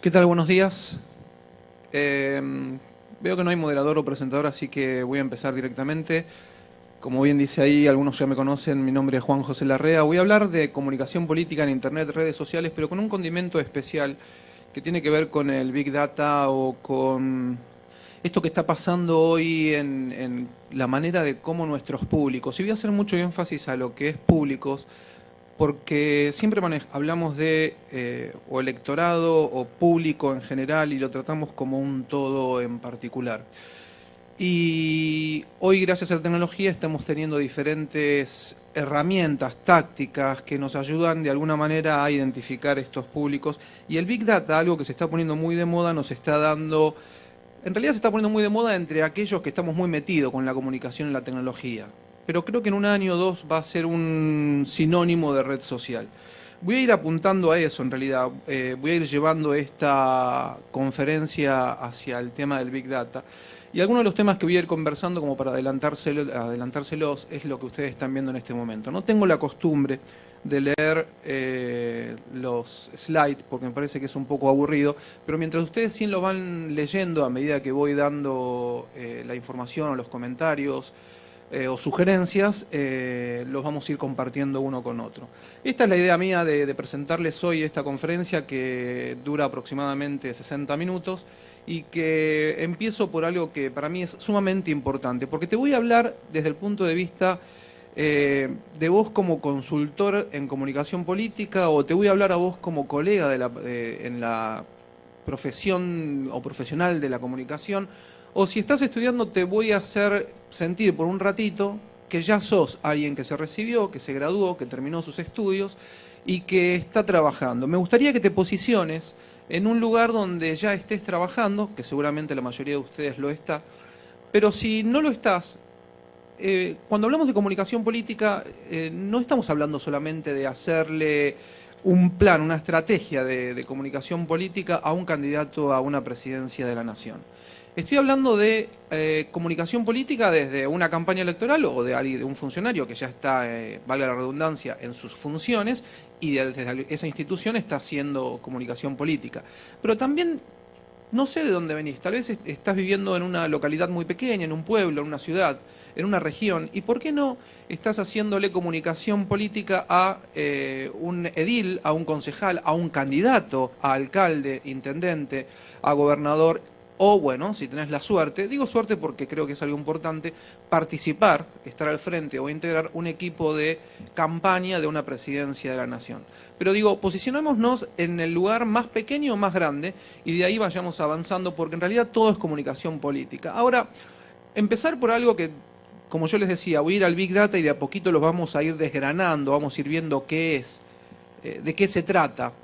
¿Qué tal? Buenos días. Veo que no hay moderador o presentador, así que voy a empezar directamente. Como bien dice ahí, algunos ya me conocen, mi nombre es Juan José Larrea. Voy a hablar de comunicación política en Internet, redes sociales, pero con un condimento especial que tiene que ver con el Big Data o con esto que está pasando hoy en la manera de cómo nuestros públicos, y voy a hacer mucho énfasis a lo que es públicos, porque siempre hablamos de o electorado o público en general y lo tratamos como un todo en particular. Y hoy, gracias a la tecnología, estamos teniendo diferentes herramientas, tácticas que nos ayudan de alguna manera a identificar estos públicos. Y el Big Data, algo que se está poniendo muy de moda, nos está dando... En realidad se está poniendo muy de moda entre aquellos que estamos muy metidos con la comunicación y la tecnología. Pero creo que en un año o dos va a ser un sinónimo de red social. Voy a ir apuntando a eso en realidad, voy a ir llevando esta conferencia hacia el tema del Big Data. Y algunos de los temas que voy a ir conversando como para adelantárselos es lo que ustedes están viendo en este momento. No tengo la costumbre de leer los slides porque me parece que es un poco aburrido, pero mientras ustedes sí lo van leyendo a medida que voy dando la información o los comentarios, o sugerencias, los vamos a ir compartiendo uno con otro. Esta es la idea mía de presentarles hoy esta conferencia que dura aproximadamente 60 minutos y que empiezo por algo que para mí es sumamente importante, porque te voy a hablar desde el punto de vista de vos como consultor en comunicación política, o te voy a hablar a vos como colega en la profesión o profesional de la comunicación, o si estás estudiando te voy a hacer sentir por un ratito que ya sos alguien que se recibió, que se graduó, que terminó sus estudios y que está trabajando. Me gustaría que te posiciones en un lugar donde ya estés trabajando, que seguramente la mayoría de ustedes lo está, pero si no lo estás, cuando hablamos de comunicación política, no estamos hablando solamente de hacerle un plan, una estrategia de comunicación política a un candidato a una presidencia de la nación. Estoy hablando de comunicación política desde una campaña electoral o de un funcionario que ya está, valga la redundancia, en sus funciones y desde esa institución está haciendo comunicación política. Pero también, no sé de dónde venís, tal vez estás viviendo en una localidad muy pequeña, en un pueblo, en una ciudad, en una región, y ¿por qué no estás haciéndole comunicación política a un edil, a un concejal, a un candidato, a alcalde, intendente, a gobernador? O bueno, si tenés la suerte, digo suerte porque creo que es algo importante, participar, estar al frente o integrar un equipo de campaña de una presidencia de la nación. Pero digo, posicionémonos en el lugar más pequeño o más grande y de ahí vayamos avanzando porque en realidad todo es comunicación política. Ahora, empezar por algo que, como yo les decía, voy a ir al Big Data y de a poquito los vamos a ir desgranando, vamos a ir viendo qué es, de qué se trata.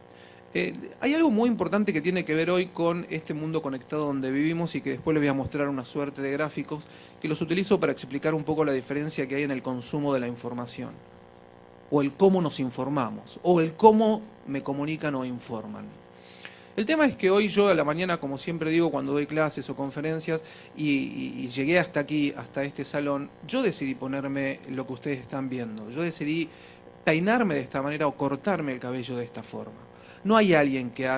Hay algo muy importante que tiene que ver hoy con este mundo conectado donde vivimos y que después les voy a mostrar una suerte de gráficos que los utilizo para explicar un poco la diferencia que hay en el consumo de la información, o el cómo nos informamos, o el cómo me comunican o informan. El tema es que hoy yo a la mañana, como siempre digo cuando doy clases o conferencias, y llegué hasta aquí, hasta este salón, yo decidí ponerme lo que ustedes están viendo. Yo decidí peinarme de esta manera o cortarme el cabello de esta forma. No hay alguien que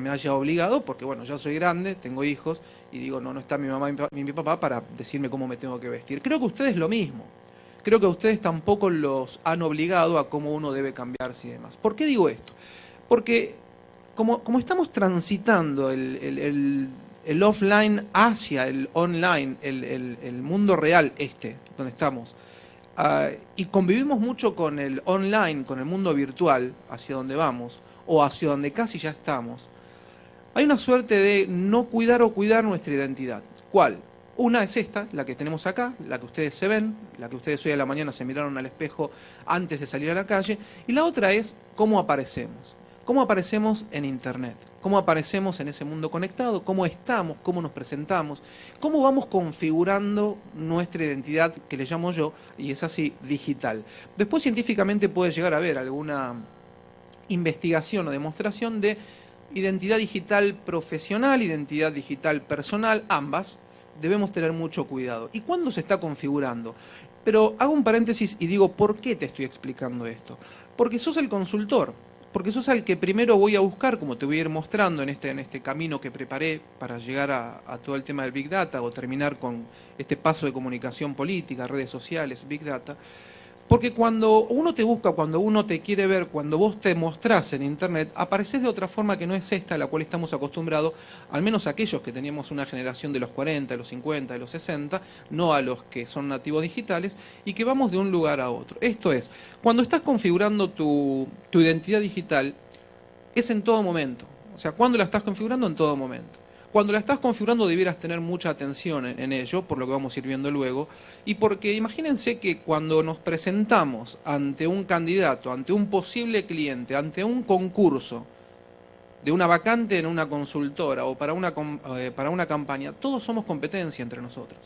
me haya obligado, porque bueno, ya soy grande, tengo hijos, y digo, no está mi mamá y mi papá para decirme cómo me tengo que vestir. Creo que ustedes lo mismo. Creo que a ustedes tampoco los han obligado a cómo uno debe cambiarse y demás. ¿Por qué digo esto? Porque como estamos transitando el offline hacia el online, el mundo real donde estamos, y convivimos mucho con el online, con el mundo virtual, hacia donde vamos, o hacia donde casi ya estamos, hay una suerte de no cuidar o cuidar nuestra identidad. ¿Cuál? Una es esta, la que tenemos acá, la que ustedes se ven, la que ustedes hoy a la mañana se miraron al espejo antes de salir a la calle, y la otra es cómo aparecemos. Cómo aparecemos en Internet, cómo aparecemos en ese mundo conectado, cómo estamos, cómo nos presentamos, cómo vamos configurando nuestra identidad, que le llamo yo, y es así, digital. Después científicamente puede llegar a haber alguna investigación o demostración de identidad digital profesional, identidad digital personal, ambas. Debemos tener mucho cuidado. ¿Y cuándo se está configurando? Pero hago un paréntesis y digo, ¿por qué te estoy explicando esto? Porque sos el consultor. porque sos al que primero voy a buscar, como te voy a ir mostrando en este camino que preparé para llegar a todo el tema del Big Data o terminar con este paso de comunicación política, redes sociales, Big Data. Porque cuando uno te busca, cuando uno te quiere ver, cuando vos te mostrás en Internet, apareces de otra forma que no es esta a la cual estamos acostumbrados, al menos aquellos que teníamos una generación de los 40, de los 50, de los 60, no a los que son nativos digitales, y que vamos de un lugar a otro. Esto es, cuando estás configurando tu identidad digital, es en todo momento. O sea, ¿cuándo la estás configurando? En todo momento. Cuando la estás configurando debieras tener mucha atención en ello, por lo que vamos a ir viendo luego, y porque imagínense que cuando nos presentamos ante un candidato, ante un posible cliente, ante un concurso de una vacante en una consultora o para una campaña, todos somos competencia entre nosotros.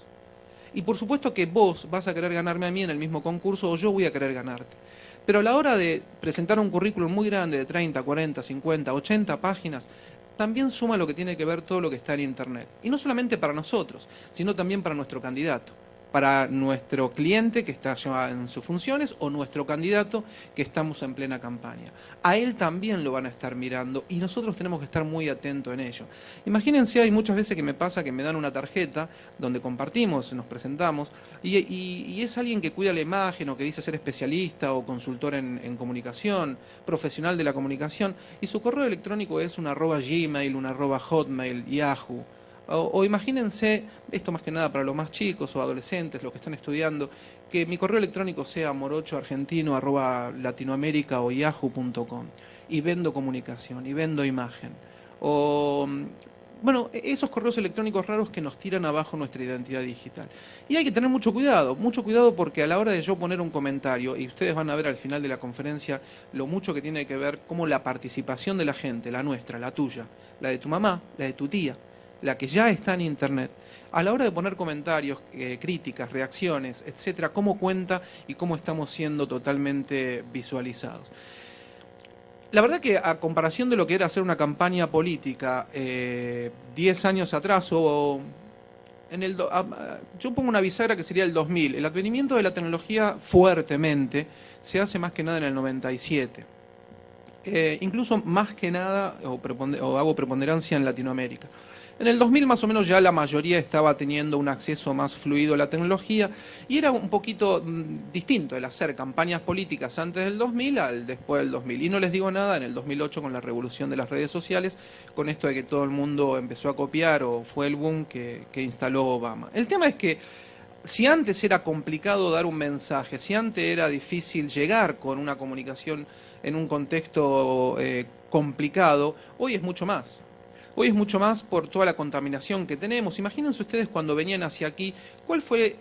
Y por supuesto que vos vas a querer ganarme a mí en el mismo concurso o yo voy a querer ganarte. Pero a la hora de presentar un currículum muy grande de 30, 40, 50, 80 páginas, también suma lo que tiene que ver todo lo que está en Internet. Y no solamente para nosotros, sino también para nuestro candidato, para nuestro cliente que está ya en sus funciones o nuestro candidato que estamos en plena campaña. A él también lo van a estar mirando y nosotros tenemos que estar muy atentos en ello. Imagínense, hay muchas veces que me pasa que me dan una tarjeta donde compartimos, nos presentamos y es alguien que cuida la imagen o que dice ser especialista o consultor en comunicación, profesional de la comunicación, y su correo electrónico es un @Gmail, un @Hotmail, Yahoo. O imagínense, esto más que nada para los más chicos o adolescentes, los que están estudiando, que mi correo electrónico sea morochoargentino@latinoamerica o yahoo.com y vendo comunicación y vendo imagen. O, bueno, esos correos electrónicos raros que nos tiran abajo nuestra identidad digital. Y hay que tener mucho cuidado porque a la hora de yo poner un comentario, y ustedes van a ver al final de la conferencia lo mucho que tiene que ver cómo la participación de la gente, la nuestra, la tuya, la de tu mamá, la de tu tía, la que ya está en Internet, a la hora de poner comentarios, críticas, reacciones, etcétera, cómo cuenta y cómo estamos siendo totalmente visualizados. La verdad que a comparación de lo que era hacer una campaña política 10 años atrás o yo pongo una bisagra que sería el 2000, el advenimiento de la tecnología fuertemente se hace más que nada en el 97. Incluso más que nada, o hago preponderancia en Latinoamérica. En el 2000 más o menos ya la mayoría estaba teniendo un acceso más fluido a la tecnología y era un poquito distinto el hacer campañas políticas antes del 2000 al después del 2000. Y no les digo nada en el 2008 con la revolución de las redes sociales, con esto de que todo el mundo empezó a copiar o fue el boom que instaló Obama. El tema es que si antes era complicado dar un mensaje, si antes era difícil llegar con una comunicación en un contexto complicado, hoy es mucho más. Hoy es mucho más por toda la contaminación que tenemos. Imagínense ustedes cuando venían hacia aquí, ¿cuál fue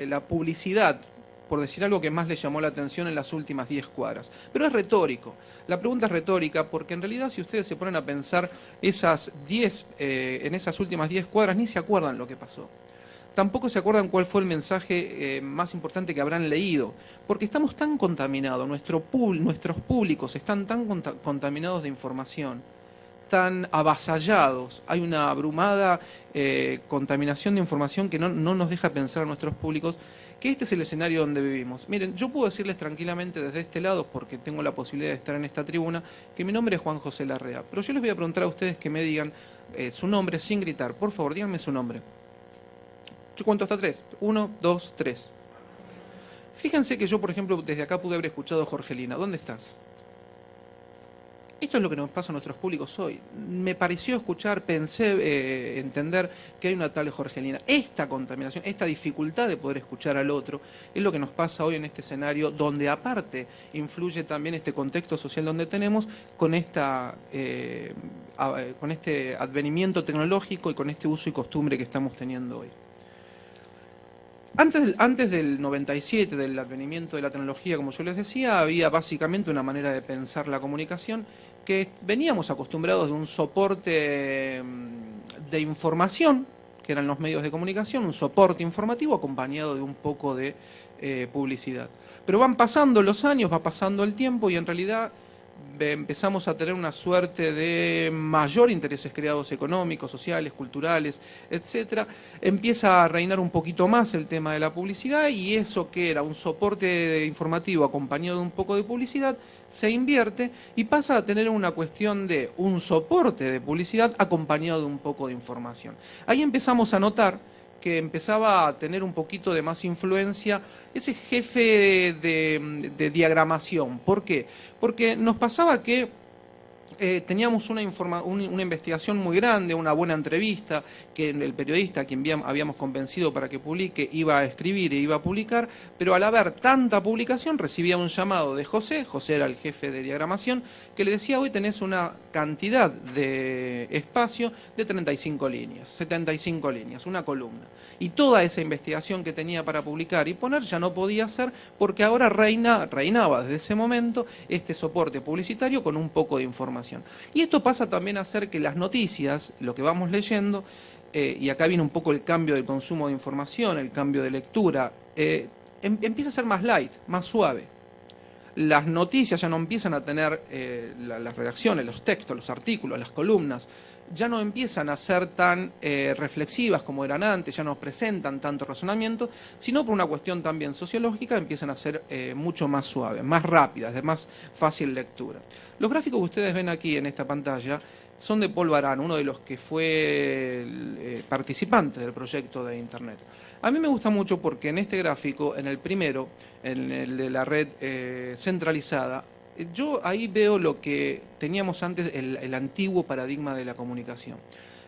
la publicidad, por decir algo, que más les llamó la atención en las últimas 10 cuadras? Pero es retórico. La pregunta es retórica porque en realidad si ustedes se ponen a pensar en esas últimas 10 cuadras, ni se acuerdan lo que pasó. Tampoco se acuerdan cuál fue el mensaje más importante que habrán leído, porque estamos tan contaminados, nuestros públicos están tan contaminados de información, tan avasallados, hay una abrumada contaminación de información que no nos deja pensar a nuestros públicos que este es el escenario donde vivimos. Miren, yo puedo decirles tranquilamente desde este lado, porque tengo la posibilidad de estar en esta tribuna, que mi nombre es Juan José Larrea, pero yo les voy a preguntar a ustedes que me digan su nombre sin gritar. Por favor, díganme su nombre. Yo cuento hasta 3. 1, 2, 3. Fíjense que yo, por ejemplo, desde acá pude haber escuchado a Jorgelina. ¿Dónde estás? Esto es lo que nos pasa a nuestros públicos hoy. Me pareció escuchar, pensé entender que hay una tal Jorgelina. Esta contaminación, esta dificultad de poder escuchar al otro, es lo que nos pasa hoy en este escenario, donde aparte influye también este contexto social donde tenemos, con este advenimiento tecnológico y con este uso y costumbre que estamos teniendo hoy. Antes del 97, del advenimiento de la tecnología, como yo les decía, había básicamente una manera de pensar la comunicación que veníamos acostumbrados de un soporte de información, que eran los medios de comunicación, un soporte informativo acompañado de un poco de publicidad. Pero van pasando los años, va pasando el tiempo y en realidad empezamos a tener una suerte de mayor intereses creados económicos, sociales, culturales, etcétera, empieza a reinar un poquito más el tema de la publicidad y eso que era un soporte informativo acompañado de un poco de publicidad se invierte y pasa a tener una cuestión de un soporte de publicidad acompañado de un poco de información. Ahí empezamos a notar que empezaba a tener un poquito de más influencia ese jefe de diagramación. ¿Por qué? Porque nos pasaba que teníamos una investigación muy grande, una buena entrevista, que el periodista a quien habíamos convencido para que publique iba a escribir e iba a publicar, pero al haber tanta publicación recibía un llamado de José era el jefe de diagramación, que le decía: hoy tenés una cantidad de espacio de 35 líneas, 75 líneas, una columna. Y toda esa investigación que tenía para publicar y poner ya no podía ser, porque ahora reinaba desde ese momento este soporte publicitario con un poco de información. Y esto pasa también a hacer que las noticias, lo que vamos leyendo, y acá viene un poco el cambio del consumo de información, el cambio de lectura, empieza a ser más light, más suave. Las noticias ya no empiezan a tener las redacciones, los textos, los artículos, las columnas, ya no empiezan a ser tan reflexivas como eran antes, ya no presentan tanto razonamiento, sino por una cuestión también sociológica empiezan a ser mucho más suaves, más rápidas, de más fácil lectura. Los gráficos que ustedes ven aquí en esta pantalla son de Paul Baran, uno de los que fue participante del proyecto de Internet. A mí me gusta mucho porque en este gráfico, en el primero, en el de la red centralizada, yo ahí veo lo que teníamos antes, el antiguo paradigma de la comunicación.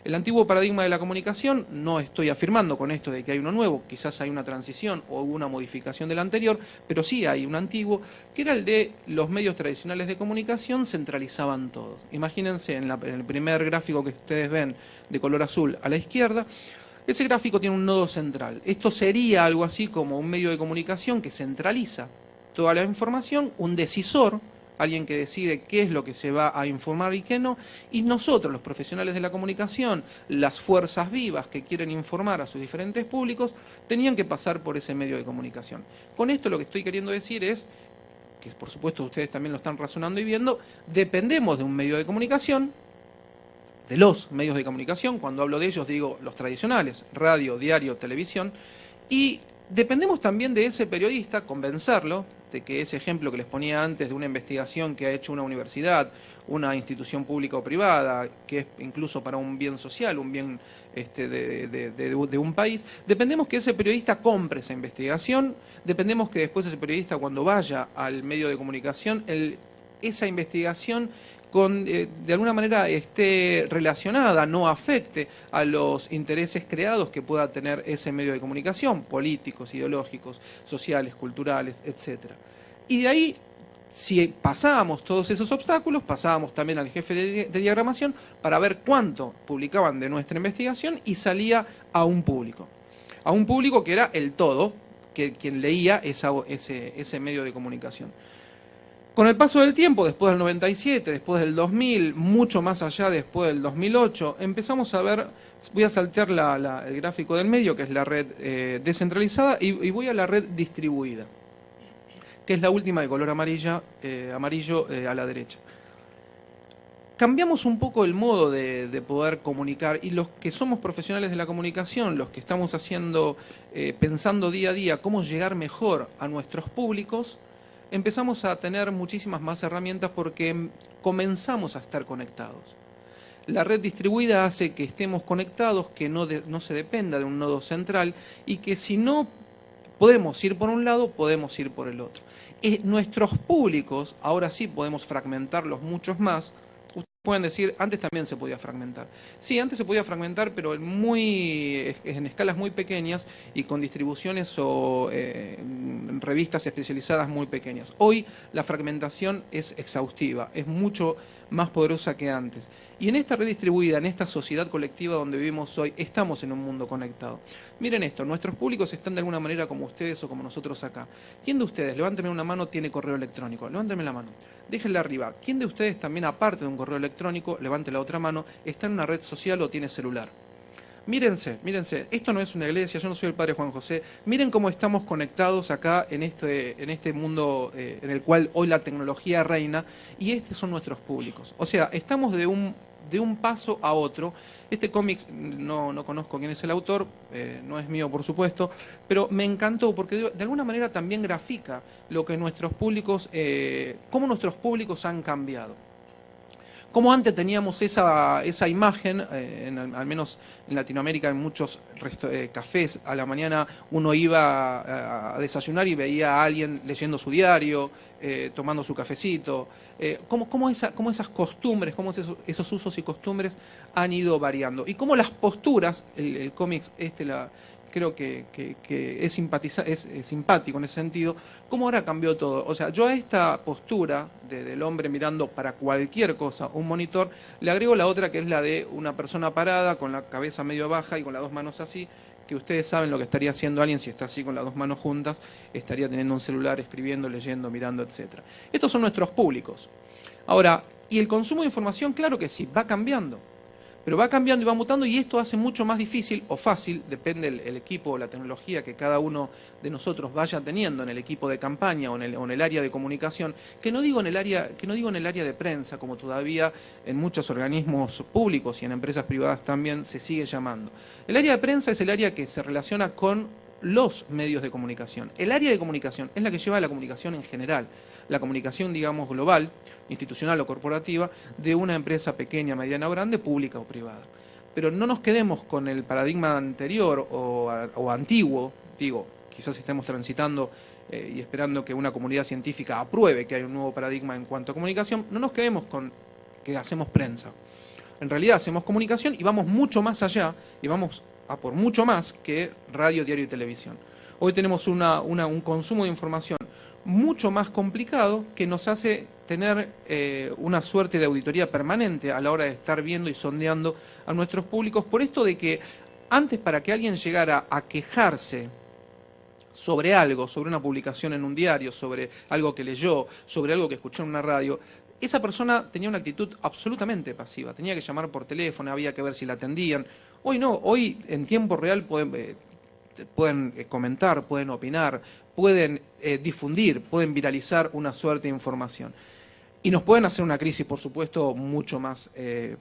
El antiguo paradigma de la comunicación, no estoy afirmando con esto de que hay uno nuevo, quizás hay una transición o una modificación del anterior, pero sí hay un antiguo, que era el de los medios tradicionales de comunicación centralizaban todo. Imagínense en el primer gráfico que ustedes ven de color azul a la izquierda, ese gráfico tiene un nodo central. Esto sería algo así como un medio de comunicación que centraliza toda la información, un decisor, alguien que decide qué es lo que se va a informar y qué no, y nosotros, los profesionales de la comunicación, las fuerzas vivas que quieren informar a sus diferentes públicos, tenían que pasar por ese medio de comunicación. Con esto lo que estoy queriendo decir es, que por supuesto ustedes también lo están razonando y viendo, dependemos de un medio de comunicación, de los medios de comunicación, cuando hablo de ellos digo los tradicionales, radio, diario, televisión, y dependemos también de ese periodista, convencerlo de que ese ejemplo que les ponía antes de una investigación que ha hecho una universidad, una institución pública o privada, que es incluso para un bien social, un bien de un país, dependemos que ese periodista compre esa investigación, dependemos que después ese periodista cuando vaya al medio de comunicación, esa investigación de alguna manera esté relacionada, no afecte a los intereses creados que pueda tener ese medio de comunicación, políticos, ideológicos, sociales, culturales, etc. Y de ahí, si pasábamos todos esos obstáculos, pasábamos también al jefe de diagramación para ver cuánto publicaban de nuestra investigación y salía a un público que era el todo, quien leía ese medio de comunicación. Con el paso del tiempo, después del 97, después del 2000, mucho más allá después del 2008, empezamos a ver, voy a saltear el gráfico del medio, que es la red descentralizada, y voy a la red distribuida, que es la última de color amarillo a la derecha. Cambiamos un poco el modo de poder comunicar, y los que somos profesionales de la comunicación, los que estamos pensando día a día cómo llegar mejor a nuestros públicos, empezamos a tener muchísimas más herramientas porque comenzamos a estar conectados. La red distribuida hace que estemos conectados, que no se dependa de un nodo central y que si no podemos ir por un lado, podemos ir por el otro. Nuestros públicos, ahora sí podemos fragmentarlos muchos más. Ustedes pueden decir, antes también se podía fragmentar. Sí, antes se podía fragmentar, pero en escalas muy pequeñas y con distribuciones o revistas especializadas muy pequeñas. Hoy la fragmentación es exhaustiva, es mucho más poderosa que antes. Y en esta red distribuida, en esta sociedad colectiva donde vivimos hoy, estamos en un mundo conectado. Miren esto, nuestros públicos están de alguna manera como ustedes o como nosotros acá. ¿Quién de ustedes, levánteme una mano, tiene correo electrónico? Levánteme la mano. Déjenla arriba. ¿Quién de ustedes también, aparte de un correo electrónico, levante la otra mano, está en una red social o tiene celular? Mírense, mírense, esto no es una iglesia, yo no soy el padre Juan José. Miren cómo estamos conectados acá en este mundo en el cual hoy la tecnología reina, y estos son nuestros públicos. O sea, estamos de un paso a otro. Este cómic, no conozco quién es el autor, no es mío por supuesto, pero me encantó porque de alguna manera también grafica lo que nuestros públicos, cómo nuestros públicos han cambiado. Como antes teníamos esa imagen, al menos en Latinoamérica, en muchos cafés, a la mañana uno iba a desayunar y veía a alguien leyendo su diario, tomando su cafecito. Cómo esas costumbres, cómo esos usos y costumbres han ido variando. Y cómo las posturas, el cómic creo que es simpático en ese sentido, cómo ahora cambió todo. O sea, yo a esta postura del hombre mirando para cualquier cosa, un monitor, le agrego la otra que es la de una persona parada, con la cabeza medio baja y con las dos manos así, que ustedes saben lo que estaría haciendo alguien si está así con las dos manos juntas, estaría teniendo un celular, escribiendo, leyendo, mirando, etc. Estos son nuestros públicos. Ahora, ¿y el consumo de información? Claro que sí, va cambiando. Pero va cambiando y va mutando, y esto hace mucho más difícil o fácil, depende el equipo o la tecnología que cada uno de nosotros vaya teniendo en el equipo de campaña o en el área de comunicación, que no digo en el área de prensa, como todavía en muchos organismos públicos y en empresas privadas también se sigue llamando. El área de prensa es el área que se relaciona con los medios de comunicación. El área de comunicación es la que lleva la comunicación en general, la comunicación, digamos, global, institucional o corporativa, de una empresa pequeña, mediana o grande, pública o privada. Pero no nos quedemos con el paradigma anterior o antiguo, digo, quizás estemos transitando y esperando que una comunidad científica apruebe que hay un nuevo paradigma en cuanto a comunicación, no nos quedemos con que hacemos prensa. En realidad hacemos comunicación y vamos mucho más allá, y vamos a por mucho más que radio, diario y televisión. Hoy tenemos un consumo de información mucho más complicado que nos hace tener una suerte de auditoría permanente a la hora de estar viendo y sondeando a nuestros públicos, por esto de que antes, para que alguien llegara a quejarse sobre algo, sobre una publicación en un diario, sobre algo que leyó, sobre algo que escuchó en una radio, esa persona tenía una actitud absolutamente pasiva, tenía que llamar por teléfono, había que ver si la atendían. Hoy no, hoy en tiempo real pueden comentar, pueden opinar, pueden difundir, pueden viralizar una suerte de información. Y nos pueden hacer una crisis, por supuesto, mucho más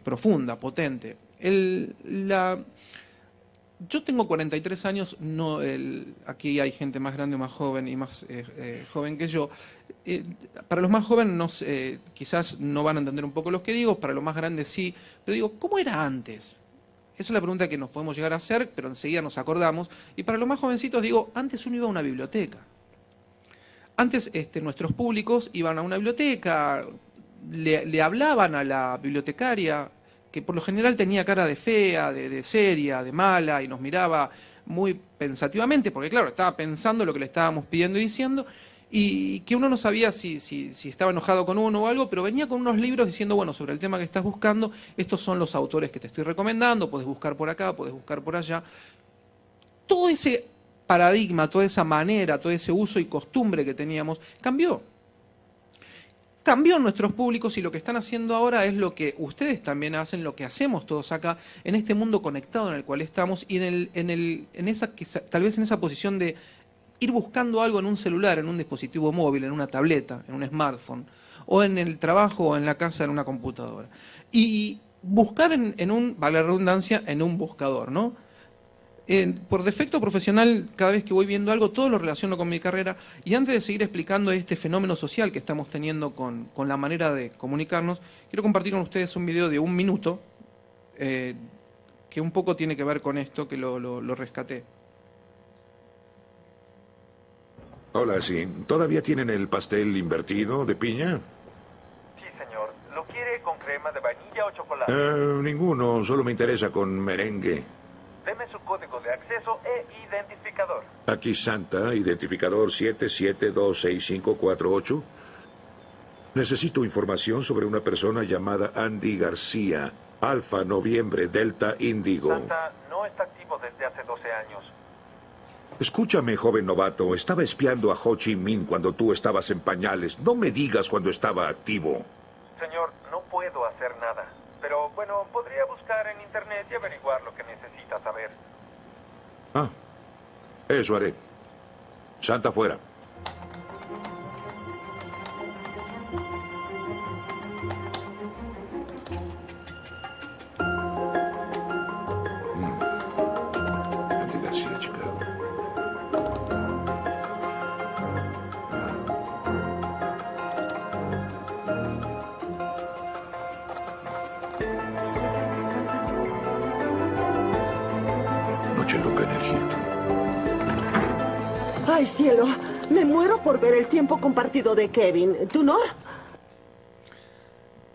profunda, potente. Yo tengo 43 años, aquí hay gente más grande o más joven y más joven que yo. Para los más jóvenes quizás no van a entender un poco lo que digo, para los más grandes sí, pero digo, ¿cómo era antes? Esa es la pregunta que nos podemos llegar a hacer, pero enseguida nos acordamos. Y para los más jovencitos digo, antes uno iba a una biblioteca. Antes nuestros públicos iban a una biblioteca, le hablaban a la bibliotecaria, que por lo general tenía cara de fea, de seria, de mala, y nos miraba muy pensativamente, porque claro, estaba pensando lo que le estábamos pidiendo y diciendo, y que uno no sabía si estaba enojado con uno o algo, pero venía con unos libros diciendo, bueno, sobre el tema que estás buscando, estos son los autores que te estoy recomendando, podés buscar por acá, podés buscar por allá. Todo ese paradigma, toda esa manera, todo ese uso y costumbre que teníamos, cambió. Cambió nuestros públicos, y lo que están haciendo ahora es lo que ustedes también hacen, lo que hacemos todos acá, en este mundo conectado en el cual estamos, y tal vez en esa posición de ir buscando algo en un celular, en un dispositivo móvil, en una tableta, en un smartphone, o en el trabajo o en la casa en una computadora. Y buscar vale la redundancia, en un buscador, ¿no? Por defecto profesional, cada vez que voy viendo algo, todo lo relaciono con mi carrera, y antes de seguir explicando este fenómeno social que estamos teniendo con la manera de comunicarnos, quiero compartir con ustedes un video de 1 minuto, que un poco tiene que ver con esto, que lo rescaté. Hola, sí. ¿Todavía tienen el pastel invertido de piña? Sí, señor. ¿Lo quiere con crema de vainilla o chocolate? Ninguno. Solo me interesa con merengue. Deme su código de acceso e identificador. Aquí Santa, identificador 77265548. Necesito información sobre una persona llamada Andy García. Alfa Noviembre Delta Índigo. Santa no está activo desde hace 12 años. Escúchame, joven novato. Estaba espiando a Ho Chi Minh cuando tú estabas en pañales. No me digas cuando estaba activo. Señor, no puedo hacer nada. pero bueno, podría buscar en internet y averiguar lo que necesita saber. Ah, eso haré. Santa fuera. Andy García, Chicago. Noche loca en el Hilton. ¡Ay, cielo! Me muero por ver el tiempo compartido de Kevin. ¿Tú no?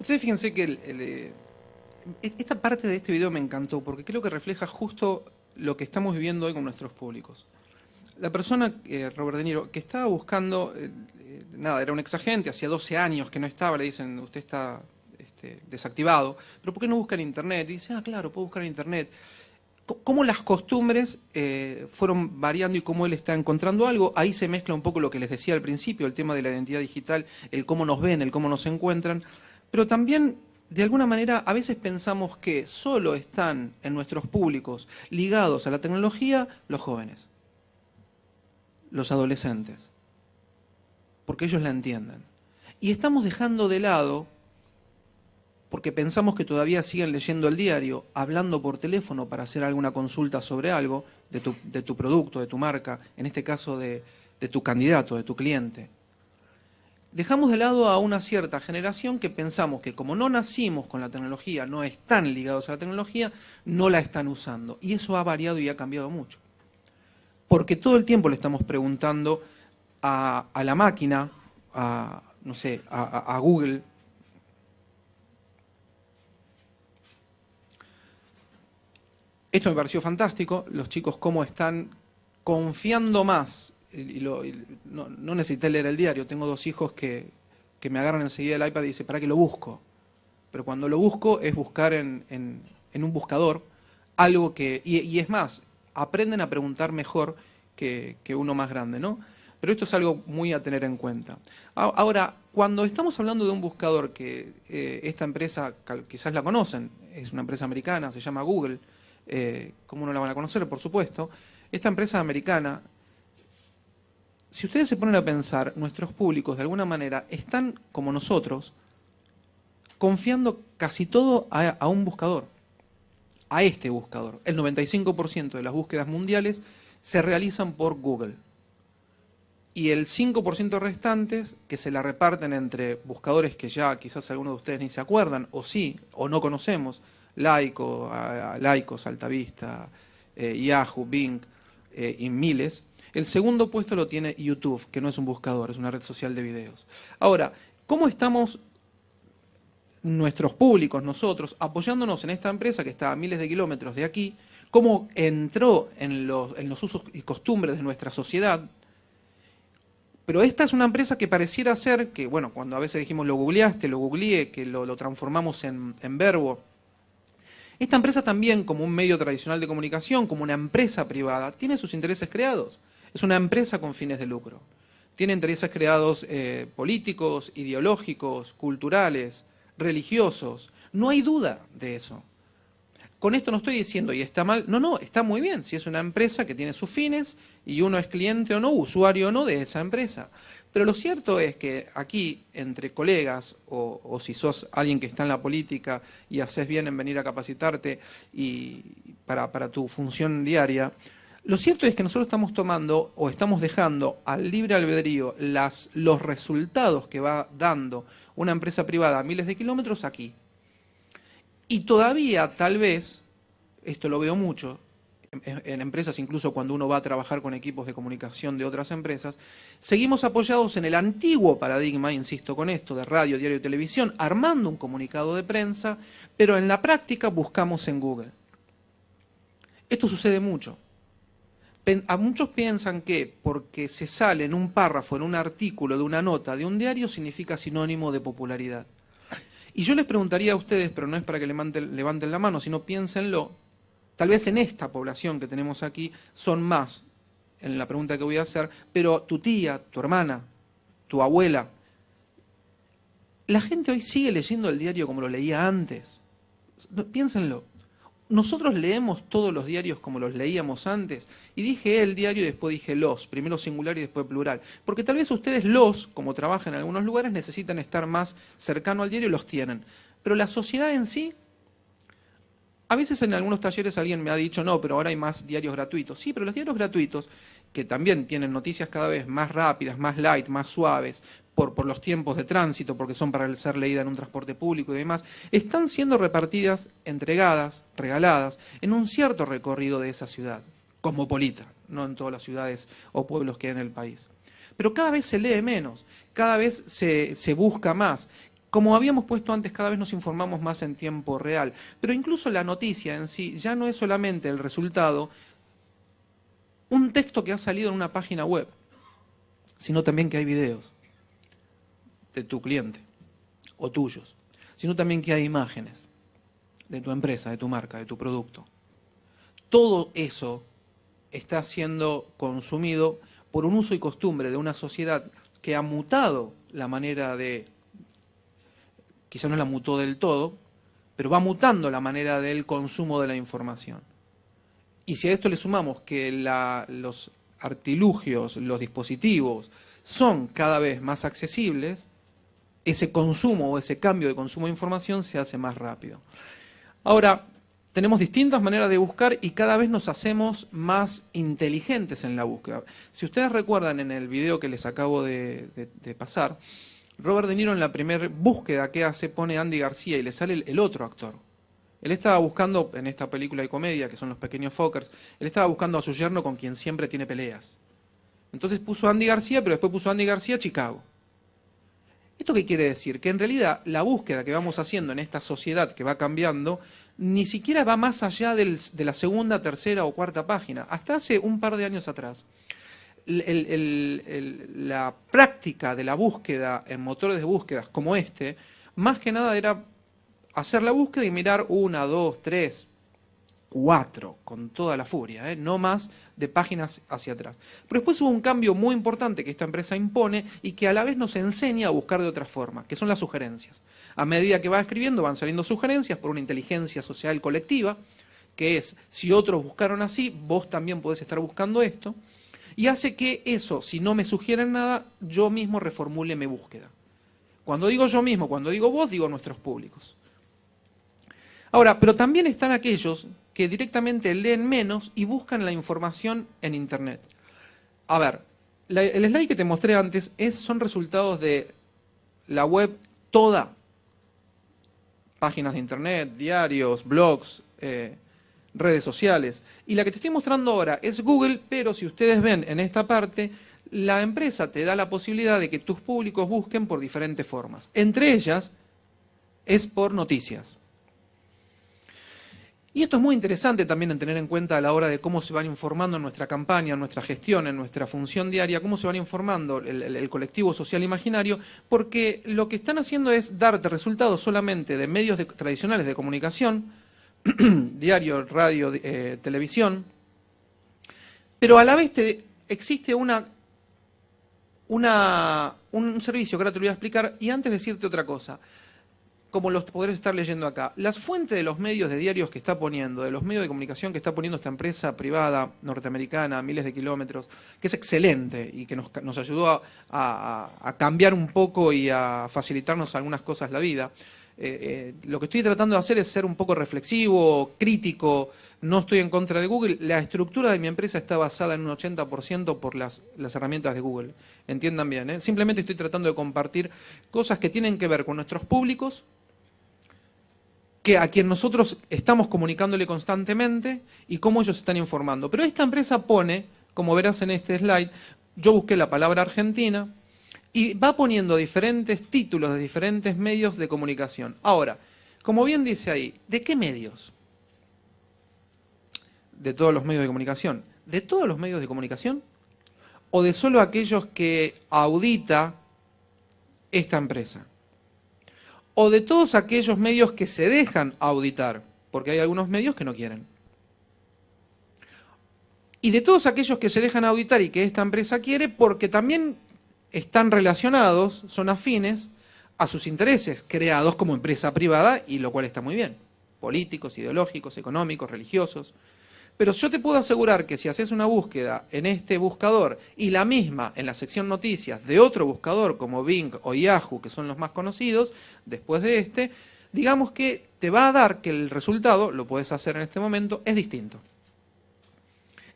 Ustedes fíjense que esta parte de este video me encantó porque creo que refleja justo lo que estamos viviendo hoy con nuestros públicos. La persona, Robert De Niro, que estaba buscando, nada, era un exagente, hacía 12 años que no estaba, le dicen, usted está desactivado, pero ¿por qué no busca en internet? Y dice, ah, claro, puedo buscar en internet. Cómo las costumbres fueron variando y cómo él está encontrando algo. Ahí se mezcla un poco lo que les decía al principio, el tema de la identidad digital, el cómo nos ven, el cómo nos encuentran. Pero también, de alguna manera, a veces pensamos que solo están en nuestros públicos ligados a la tecnología los jóvenes, los adolescentes, porque ellos la entienden. Y estamos dejando de lado, porque pensamos que todavía siguen leyendo el diario, hablando por teléfono para hacer alguna consulta sobre algo, de tu producto, de tu marca, en este caso de tu candidato, de tu cliente. Dejamos de lado a una cierta generación que pensamos que como no nacimos con la tecnología, no están ligados a la tecnología, no la están usando. Y eso ha variado y ha cambiado mucho. Porque todo el tiempo le estamos preguntando a la máquina, no sé, a Google. Esto me pareció fantástico, los chicos cómo están confiando más, no necesité leer el diario, tengo 2 hijos que me agarran enseguida el iPad y dicen, ¿para qué lo busco? Pero cuando lo busco es buscar en un buscador algo que, y es más, aprenden a preguntar mejor que uno más grande, ¿no? Pero esto es algo muy a tener en cuenta. Ahora, cuando estamos hablando de un buscador que esta empresa, quizás la conocen, es una empresa americana, se llama Google, ¿cómo no la van a conocer? Por supuesto. Esta empresa americana, si ustedes se ponen a pensar, nuestros públicos de alguna manera están, como nosotros, confiando casi todo a un buscador, a este buscador. El 95% de las búsquedas mundiales se realizan por Google. Y el 5% restantes, que se la reparten entre buscadores que ya quizás algunos de ustedes ni se acuerdan, o sí, o no conocemos, Lycos, Altavista, Yahoo, Bing y miles. El segundo puesto lo tiene YouTube, que no es un buscador, es una red social de videos. Ahora, ¿cómo estamos nuestros públicos, nosotros, apoyándonos en esta empresa que está a miles de kilómetros de aquí? ¿Cómo entró en los usos y costumbres de nuestra sociedad? Pero esta es una empresa que pareciera ser, que bueno, cuando a veces dijimos lo googleaste, lo googleé, que lo transformamos en verbo. Esta empresa también, como un medio tradicional de comunicación, como una empresa privada, tiene sus intereses creados. Es una empresa con fines de lucro. Tiene intereses creados políticos, ideológicos, culturales, religiosos. No hay duda de eso. Con esto no estoy diciendo, y está mal, no, está muy bien, si es una empresa que tiene sus fines y uno es cliente o no, usuario o no de esa empresa. Pero lo cierto es que aquí, entre colegas, o si sos alguien que está en la política y haces bien en venir a capacitarte y para tu función diaria, lo cierto es que nosotros estamos tomando o estamos dejando al libre albedrío los resultados que va dando una empresa privada a miles de kilómetros aquí. Y todavía, tal vez, esto lo veo mucho, en empresas, incluso cuando uno va a trabajar con equipos de comunicación de otras empresas, seguimos apoyados en el antiguo paradigma, insisto con esto, de radio, diario y televisión, armando un comunicado de prensa, pero en la práctica buscamos en Google. Esto sucede mucho. A muchos piensan que porque se sale en un párrafo, en un artículo de una nota de un diario, significa sinónimo de popularidad. Y yo les preguntaría a ustedes, pero no es para que levanten la mano, sino piénsenlo, tal vez en esta población que tenemos aquí son más, en la pregunta que voy a hacer, pero tu tía, tu hermana, tu abuela, la gente hoy sigue leyendo el diario como lo leía antes. Piénsenlo. Nosotros leemos todos los diarios como los leíamos antes, y dije el diario y después dije los, primero singular y después plural, porque tal vez ustedes como trabajan en algunos lugares, necesitan estar más cercano al diario y los tienen. Pero la sociedad en sí, a veces en algunos talleres alguien me ha dicho, no, pero ahora hay más diarios gratuitos. Sí, pero los diarios gratuitos, que también tienen noticias cada vez más rápidas, más light, más suaves, por los tiempos de tránsito, porque son para ser leídas en un transporte público y demás, están siendo repartidas, entregadas, regaladas, en un cierto recorrido de esa ciudad, cosmopolita, no en todas las ciudades o pueblos que hay en el país. Pero cada vez se lee menos, cada vez se busca más. Como habíamos puesto antes, cada vez nos informamos más en tiempo real. Pero incluso la noticia en sí ya no es solamente el resultado, un texto que ha salido en una página web, sino también que hay videos de tu cliente o tuyos, sino también que hay imágenes de tu empresa, de tu marca, de tu producto. Todo eso está siendo consumido por un uso y costumbre de una sociedad que ha mutado la manera de, quizá no la mutó del todo, pero va mutando la manera del consumo de la información. Y si a esto le sumamos que los artilugios, los dispositivos son cada vez más accesibles, ese consumo o ese cambio de consumo de información se hace más rápido. Ahora, tenemos distintas maneras de buscar y cada vez nos hacemos más inteligentes en la búsqueda. Si ustedes recuerdan en el video que les acabo de pasar, Robert De Niro en la primera búsqueda que hace pone Andy García y le sale el otro actor. Él estaba buscando, en esta película de comedia, que son Los Pequeños Fockers, él estaba buscando a su yerno con quien siempre tiene peleas. Entonces puso Andy García, pero después puso Andy García Chicago. ¿Esto qué quiere decir? Que en realidad la búsqueda que vamos haciendo en esta sociedad que va cambiando, ni siquiera va más allá de la segunda, tercera o cuarta página. Hasta hace un par de años atrás, la práctica de la búsqueda en motores de búsquedas como este, más que nada era hacer la búsqueda y mirar 1, 2, 3, 4, con toda la furia, no más de páginas hacia atrás. Pero después hubo un cambio muy importante que esta empresa impone y que a la vez nos enseña a buscar de otra forma, que son las sugerencias. A medida que va escribiendo van saliendo sugerencias por una inteligencia social colectiva, que es, si otros buscaron así, vos también podés estar buscando esto, y hace que eso, si no me sugieren nada, yo mismo reformule mi búsqueda. Cuando digo yo mismo, cuando digo vos, digo nuestros públicos. Ahora, pero también están aquellos que directamente leen menos y buscan la información en Internet. A ver, el slide que te mostré antes son resultados de la web toda. Páginas de Internet, diarios, blogs, redes sociales. Y la que te estoy mostrando ahora es Google, pero si ustedes ven en esta parte, la empresa te da la posibilidad de que tus públicos busquen por diferentes formas. Entre ellas es por noticias. Y esto es muy interesante también en tener en cuenta a la hora de cómo se van informando en nuestra campaña, en nuestra gestión, en nuestra función diaria, cómo se van informando el colectivo social imaginario, porque lo que están haciendo es darte resultados solamente de medios tradicionales de comunicación, diario, radio, televisión, pero a la vez existe un servicio que ahora te lo voy a explicar, y antes de decirte otra cosa, como los podrás estar leyendo acá, las fuentes de los medios de diarios que está poniendo, de los medios de comunicación que está poniendo esta empresa privada norteamericana a miles de kilómetros, que es excelente y que nos ayudó a cambiar un poco y a facilitarnos algunas cosas la vida. Lo que estoy tratando de hacer es ser un poco reflexivo, crítico, no estoy en contra de Google. La estructura de mi empresa está basada en un 80% por las herramientas de Google. Entiendan bien, Simplemente estoy tratando de compartir cosas que tienen que ver con nuestros públicos, a quien nosotros estamos comunicándole constantemente y cómo ellos están informando. Pero esta empresa pone, como verás en este slide, yo busqué la palabra Argentina, y va poniendo diferentes títulos de diferentes medios de comunicación. Ahora, como bien dice ahí, ¿de qué medios? De todos los medios de comunicación. ¿De todos los medios de comunicación? ¿O de solo aquellos que audita esta empresa? ¿O de todos aquellos medios que se dejan auditar? Porque hay algunos medios que no quieren. Y de todos aquellos que se dejan auditar y que esta empresa quiere, porque también están relacionados, son afines a sus intereses, creados como empresa privada, y lo cual está muy bien. políticos, ideológicos, económicos, religiosos. Pero yo te puedo asegurar que si haces una búsqueda en este buscador y la misma en la sección noticias de otro buscador como Bing o Yahoo, que son los más conocidos, después de este, digamos que te va a dar que el resultado, lo puedes hacer en este momento, es distinto.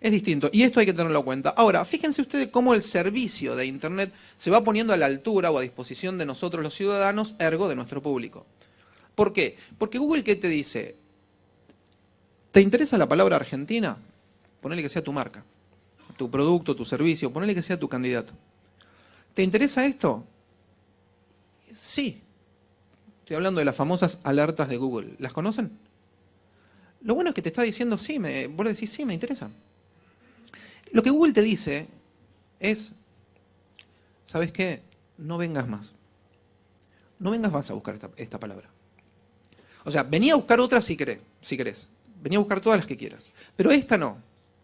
Es distinto, y esto hay que tenerlo en cuenta. Ahora, fíjense ustedes cómo el servicio de Internet se va poniendo a la altura o a disposición de nosotros los ciudadanos, ergo de nuestro público. ¿Por qué? Porque Google, ¿qué te dice? ¿Te interesa la palabra Argentina? Ponele que sea tu marca, tu producto, tu servicio, ponele que sea tu candidato. ¿Te interesa esto? Sí. Estoy hablando de las famosas alertas de Google. ¿Las conocen? Lo bueno es que te está diciendo sí, vos le decís sí, me interesa. Lo que Google te dice es, ¿sabes qué? No vengas más. No vengas más a buscar esta palabra. O sea, vení a buscar otras si querés. Vení a buscar todas las que quieras. Pero esta no.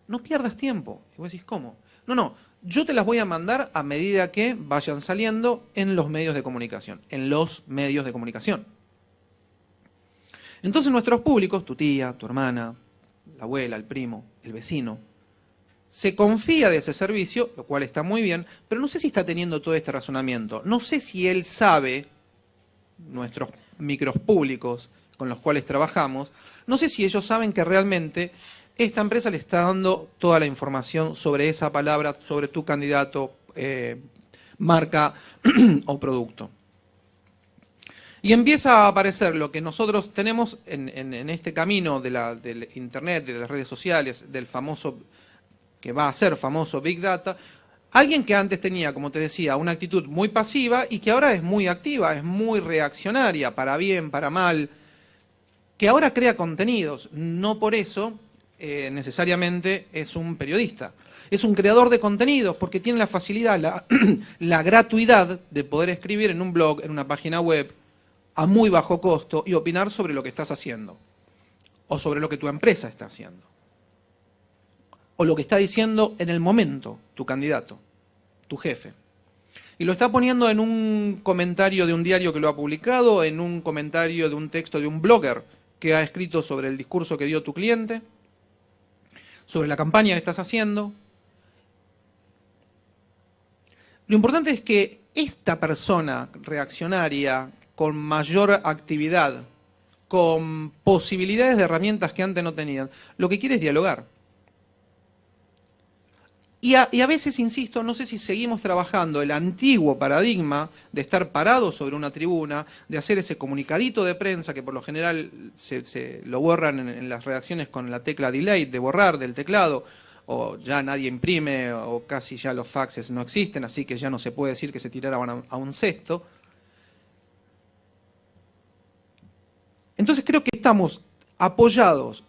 No pierdas tiempo. Y vos decís, ¿cómo? No. Yo te las voy a mandar a medida que vayan saliendo en los medios de comunicación. En los medios de comunicación. Entonces nuestros públicos, tu tía, tu hermana, la abuela, el primo, el vecino, se confía de ese servicio, lo cual está muy bien, pero no sé si está teniendo todo este razonamiento. No sé si él sabe, nuestros micros públicos con los cuales trabajamos, no sé si ellos saben que realmente esta empresa le está dando toda la información sobre esa palabra, sobre tu candidato, marca o producto. Y empieza a aparecer lo que nosotros tenemos en este camino del Internet, de las redes sociales, del famoso, que va a ser famoso Big Data, alguien que antes tenía, como te decía, una actitud muy pasiva y que ahora es muy activa, es muy reaccionaria, para bien, para mal, que ahora crea contenidos, no por eso necesariamente es un periodista. Es un creador de contenidos porque tiene la facilidad, la gratuidad de poder escribir en un blog, en una página web, a muy bajo costo y opinar sobre lo que estás haciendo, o sobre lo que tu empresa está haciendo, o lo que está diciendo en el momento tu candidato, tu jefe. Y lo está poniendo en un comentario de un diario que lo ha publicado, en un comentario de un texto de un blogger que ha escrito sobre el discurso que dio tu cliente, sobre la campaña que estás haciendo. Lo importante es que esta persona reaccionaria, con mayor actividad, con posibilidades de herramientas que antes no tenían, lo que quiere es dialogar. Y a veces, insisto, no sé si seguimos trabajando el antiguo paradigma de estar parado sobre una tribuna, de hacer ese comunicadito de prensa que por lo general se lo borran en las redacciones con la tecla delete, de borrar del teclado, o ya nadie imprime, o casi ya los faxes no existen, así que ya no se puede decir que se tiraran a un cesto. Entonces creo que estamos apoyados,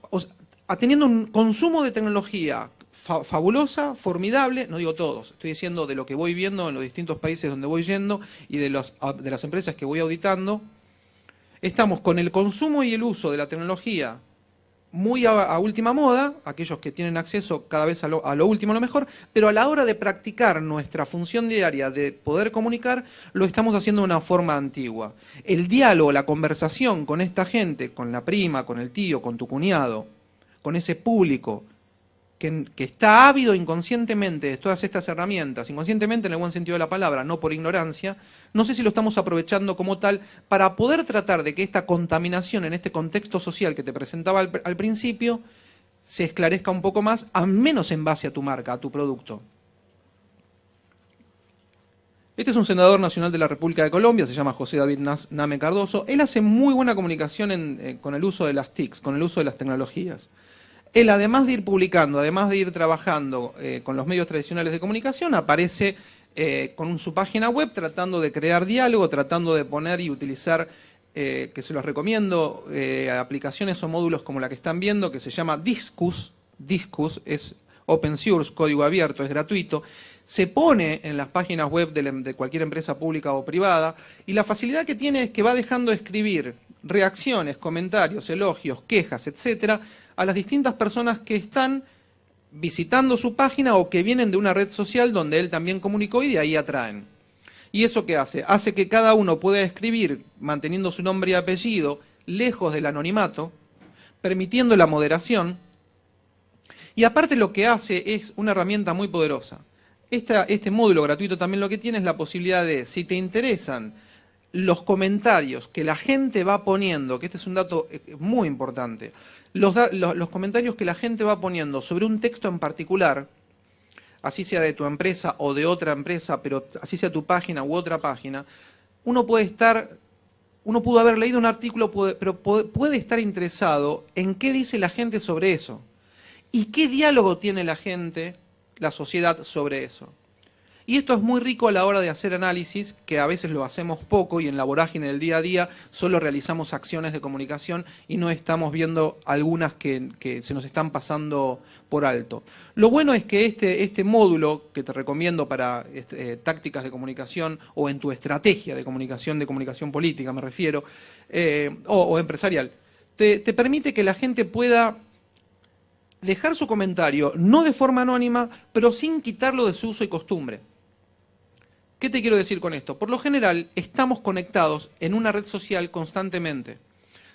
teniendo un consumo de tecnología fabulosa, formidable, no digo todos, estoy diciendo de lo que voy viendo en los distintos países donde voy yendo y de las empresas que voy auditando. Estamos con el consumo y el uso de la tecnología muy a última moda, aquellos que tienen acceso cada vez a lo último, a lo mejor, pero a la hora de practicar nuestra función diaria de poder comunicar, lo estamos haciendo de una forma antigua. El diálogo, la conversación con esta gente, con la prima, con el tío, con tu cuñado, con ese público que está ávido inconscientemente de todas estas herramientas, inconscientemente en el buen sentido de la palabra, no por ignorancia, no sé si lo estamos aprovechando como tal para poder tratar de que esta contaminación en este contexto social que te presentaba al principio se esclarezca un poco más, al menos en base a tu marca, a tu producto. Este es un senador nacional de la República de Colombia, se llama José David Name Cardoso. Él hace muy buena comunicación con el uso de las TICs, con el uso de las tecnologías. Él, además de ir publicando, además de ir trabajando con los medios tradicionales de comunicación, aparece con su página web tratando de crear diálogo, tratando de poner y utilizar, que se los recomiendo, aplicaciones o módulos como la que están viendo, que se llama Disqus. Disqus es open source, código abierto, es gratuito. Se pone en las páginas web de cualquier empresa pública o privada y la facilidad que tiene es que va dejando escribir reacciones, comentarios, elogios, quejas, etcétera, a las distintas personas que están visitando su página o que vienen de una red social donde él también comunicó y de ahí atraen. ¿Y eso qué hace? Hace que cada uno pueda escribir manteniendo su nombre y apellido lejos del anonimato, permitiendo la moderación. Y aparte lo que hace es una herramienta muy poderosa. Este módulo gratuito también lo que tiene es la posibilidad de, si te interesan los comentarios que la gente va poniendo, que este es un dato muy importante, los comentarios que la gente va poniendo sobre un texto en particular, así sea de tu empresa o de otra empresa, pero así sea tu página u otra página, uno pudo haber leído un artículo, pero puede estar interesado en qué dice la gente sobre eso y qué diálogo tiene la gente, la sociedad, sobre eso. Y esto es muy rico a la hora de hacer análisis, que a veces lo hacemos poco y en la vorágine del día a día solo realizamos acciones de comunicación y no estamos viendo algunas que se nos están pasando por alto. Lo bueno es que este módulo que te recomiendo para tácticas de comunicación o en tu estrategia de comunicación política me refiero, o empresarial, te permite que la gente pueda dejar su comentario, no de forma anónima, pero sin quitarlo de su uso y costumbre. ¿Qué te quiero decir con esto? Por lo general, estamos conectados en una red social constantemente.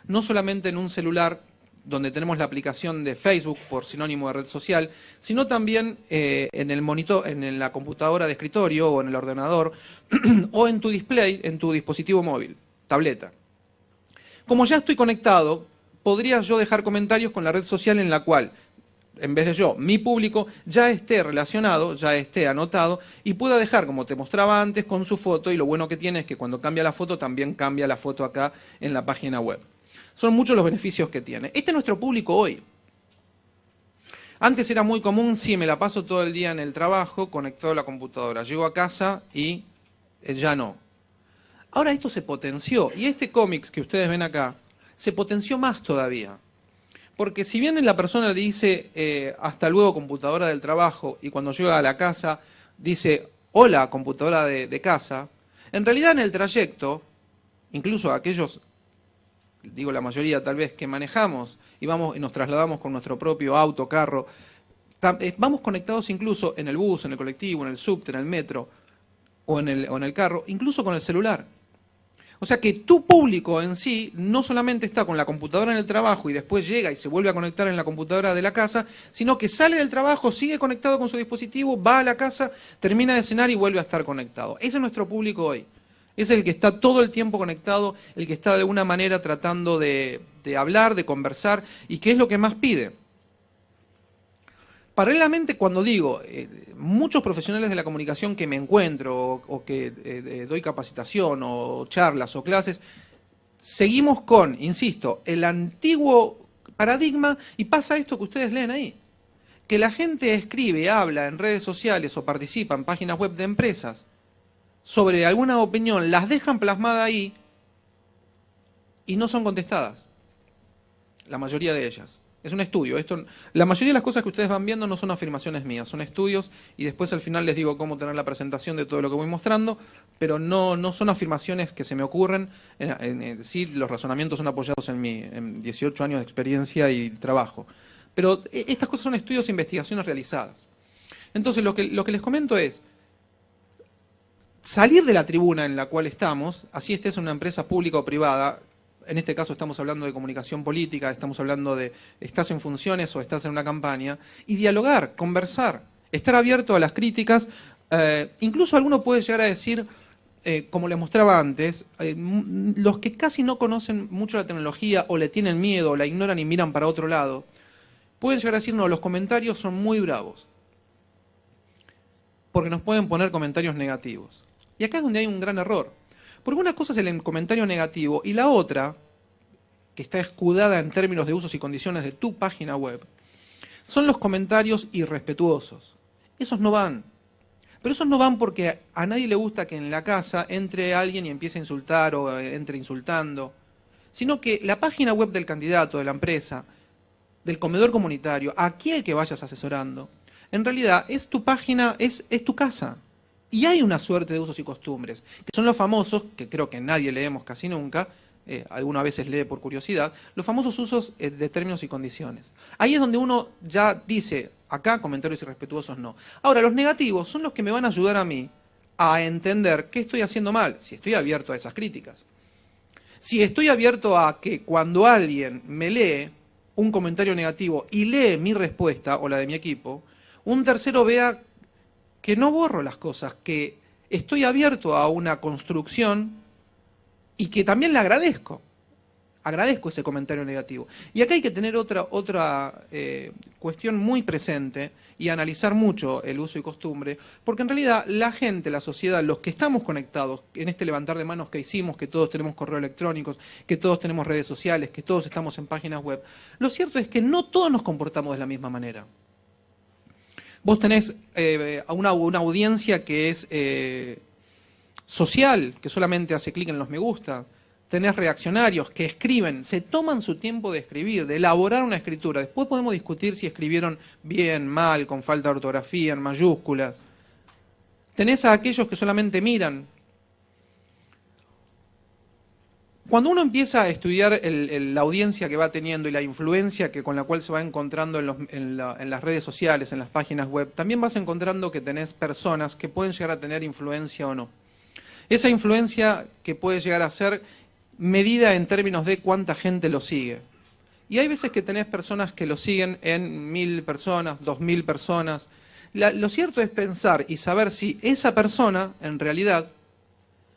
No solamente en un celular, donde tenemos la aplicación de Facebook, por sinónimo de red social, sino también en el monitor, en la computadora de escritorio o en el ordenador, o en tu display, en tu dispositivo móvil, tableta. Como ya estoy conectado, podría yo dejar comentarios con la red social en la cual, en vez de yo, mi público ya esté relacionado, ya esté anotado y pueda dejar, como te mostraba antes, con su foto, y lo bueno que tiene es que cuando cambia la foto, también cambia la foto acá en la página web. Son muchos los beneficios que tiene. Este es nuestro público hoy. Antes era muy común, sí, me la paso todo el día en el trabajo, conectado a la computadora. Llego a casa y ya no. Ahora esto se potenció, y este cómics que ustedes ven acá, se potenció más todavía. Porque si bien la persona dice hasta luego computadora del trabajo y cuando llega a la casa dice hola computadora de casa, en realidad en el trayecto, incluso aquellos, digo la mayoría tal vez, que manejamos y nos trasladamos con nuestro propio auto, carro, vamos conectados incluso en el bus, en el colectivo, en el subte, en el metro o en el carro, incluso con el celular. O sea que tu público en sí no solamente está con la computadora en el trabajo y después llega y se vuelve a conectar en la computadora de la casa, sino que sale del trabajo, sigue conectado con su dispositivo, va a la casa, termina de cenar y vuelve a estar conectado. Ese es nuestro público hoy. Es el que está todo el tiempo conectado, el que está de alguna manera tratando de hablar, de conversar, y que es lo que más pide. Paralelamente, cuando digo, muchos profesionales de la comunicación que me encuentro o que doy capacitación o charlas o clases, seguimos con, insisto, el antiguo paradigma y pasa esto que ustedes leen ahí. Que la gente escribe, habla en redes sociales o participa en páginas web de empresas sobre alguna opinión, las dejan plasmada ahí y no son contestadas. La mayoría de ellas. Es un estudio. La mayoría de las cosas que ustedes van viendo no son afirmaciones mías, son estudios y después al final les digo cómo tener la presentación de todo lo que voy mostrando, pero no son afirmaciones que se me ocurren. Sí, los razonamientos son apoyados en 18 años de experiencia y trabajo. Pero estas cosas son estudios e investigaciones realizadas. Entonces lo que les comento es salir de la tribuna en la cual estamos, así estés en una empresa pública o privada. En este caso estamos hablando de comunicación política, estamos hablando de estás en funciones o estás en una campaña, y dialogar, conversar, estar abierto a las críticas. Incluso alguno puede llegar a decir, como les mostraba antes, los que casi no conocen mucho la tecnología o le tienen miedo o la ignoran y miran para otro lado, pueden llegar a decir, no, los comentarios son muy bravos, porque nos pueden poner comentarios negativos. Y acá es donde hay un gran error. Porque una cosa es el comentario negativo y la otra, que está escudada en términos de usos y condiciones de tu página web, son los comentarios irrespetuosos. Esos no van. Pero esos no van porque a nadie le gusta que en la casa entre alguien y empiece a insultar o entre insultando, sino que la página web del candidato, de la empresa, del comedor comunitario, aquel que vayas asesorando, en realidad es tu página, es tu casa. Y hay una suerte de usos y costumbres, que son los famosos, que creo que nadie leemos casi nunca, algunas veces lee por curiosidad, los famosos usos de términos y condiciones. Ahí es donde uno ya dice, acá comentarios irrespetuosos no. Ahora, los negativos son los que me van a ayudar a mí a entender qué estoy haciendo mal, si estoy abierto a esas críticas. Si estoy abierto a que cuando alguien me lee, un comentario negativo y lee mi respuesta o la de mi equipo, un tercero vea que no borro las cosas, que estoy abierto a una construcción y que también le agradezco. Agradezco ese comentario negativo. Y acá hay que tener otra cuestión muy presente y analizar mucho el uso y costumbre, porque en realidad la gente, la sociedad, los que estamos conectados en este levantar de manos que hicimos, que todos tenemos correos electrónicos, que todos tenemos redes sociales, que todos estamos en páginas web, lo cierto es que no todos nos comportamos de la misma manera. Vos tenés una audiencia que es social, que solamente hace clic en los me gusta. Tenés reaccionarios que escriben, se toman su tiempo de escribir, de elaborar una escritura. Después podemos discutir si escribieron bien, mal, con falta de ortografía, en mayúsculas. Tenés a aquellos que solamente miran. Cuando uno empieza a estudiar la audiencia que va teniendo y la influencia con la cual se va encontrando en las redes sociales, en las páginas web, también vas encontrando que tenés personas que pueden llegar a tener influencia o no. Esa influencia que puede llegar a ser medida en términos de cuánta gente lo sigue. Y hay veces que tenés personas que lo siguen en 1000 personas, 2000 personas. Lo cierto es pensar y saber si esa persona, en realidad,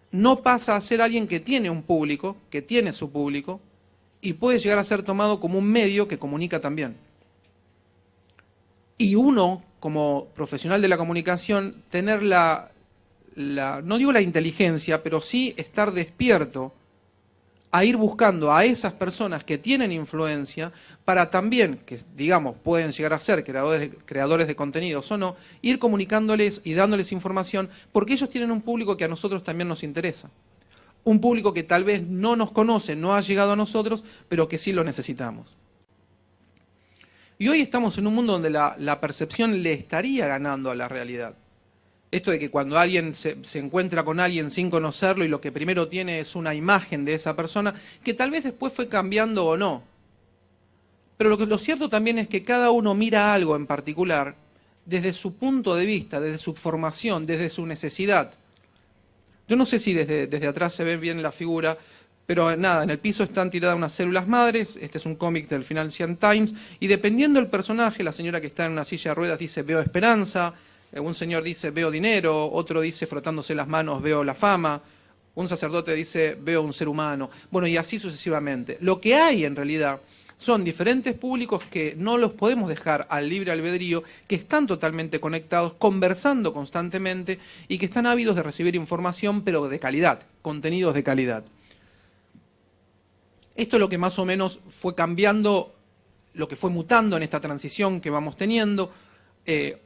no pasa a ser alguien que tiene un público, que tiene su público, y puede llegar a ser tomado como un medio que comunica también. Y uno, como profesional de la comunicación, tener no digo la inteligencia, pero sí estar despierto a ir buscando a esas personas que tienen influencia para también, que digamos pueden llegar a ser creadores de contenidos o no, ir comunicándoles y dándoles información porque ellos tienen un público que a nosotros también nos interesa. Un público que tal vez no nos conoce, no ha llegado a nosotros, pero que sí lo necesitamos. Y hoy estamos en un mundo donde la percepción le estaría ganando a la realidad. Esto de que cuando alguien se encuentra con alguien sin conocerlo y lo que primero tiene es una imagen de esa persona, que tal vez después fue cambiando o no. Pero lo cierto también es que cada uno mira algo en particular desde su punto de vista, desde su formación, desde su necesidad. Yo no sé si desde atrás se ve bien la figura, pero nada, en el piso están tiradas unas células madres, este es un cómic del Financial Times, y dependiendo del personaje, la señora que está en una silla de ruedas dice veo esperanza, un señor dice veo dinero, otro dice frotándose las manos veo la fama, un sacerdote dice veo un ser humano, bueno y así sucesivamente. Lo que hay en realidad son diferentes públicos que no los podemos dejar al libre albedrío, que están totalmente conectados, conversando constantemente y que están ávidos de recibir información pero de calidad, contenidos de calidad. Esto es lo que más o menos fue cambiando, lo que fue mutando en esta transición que vamos teniendo.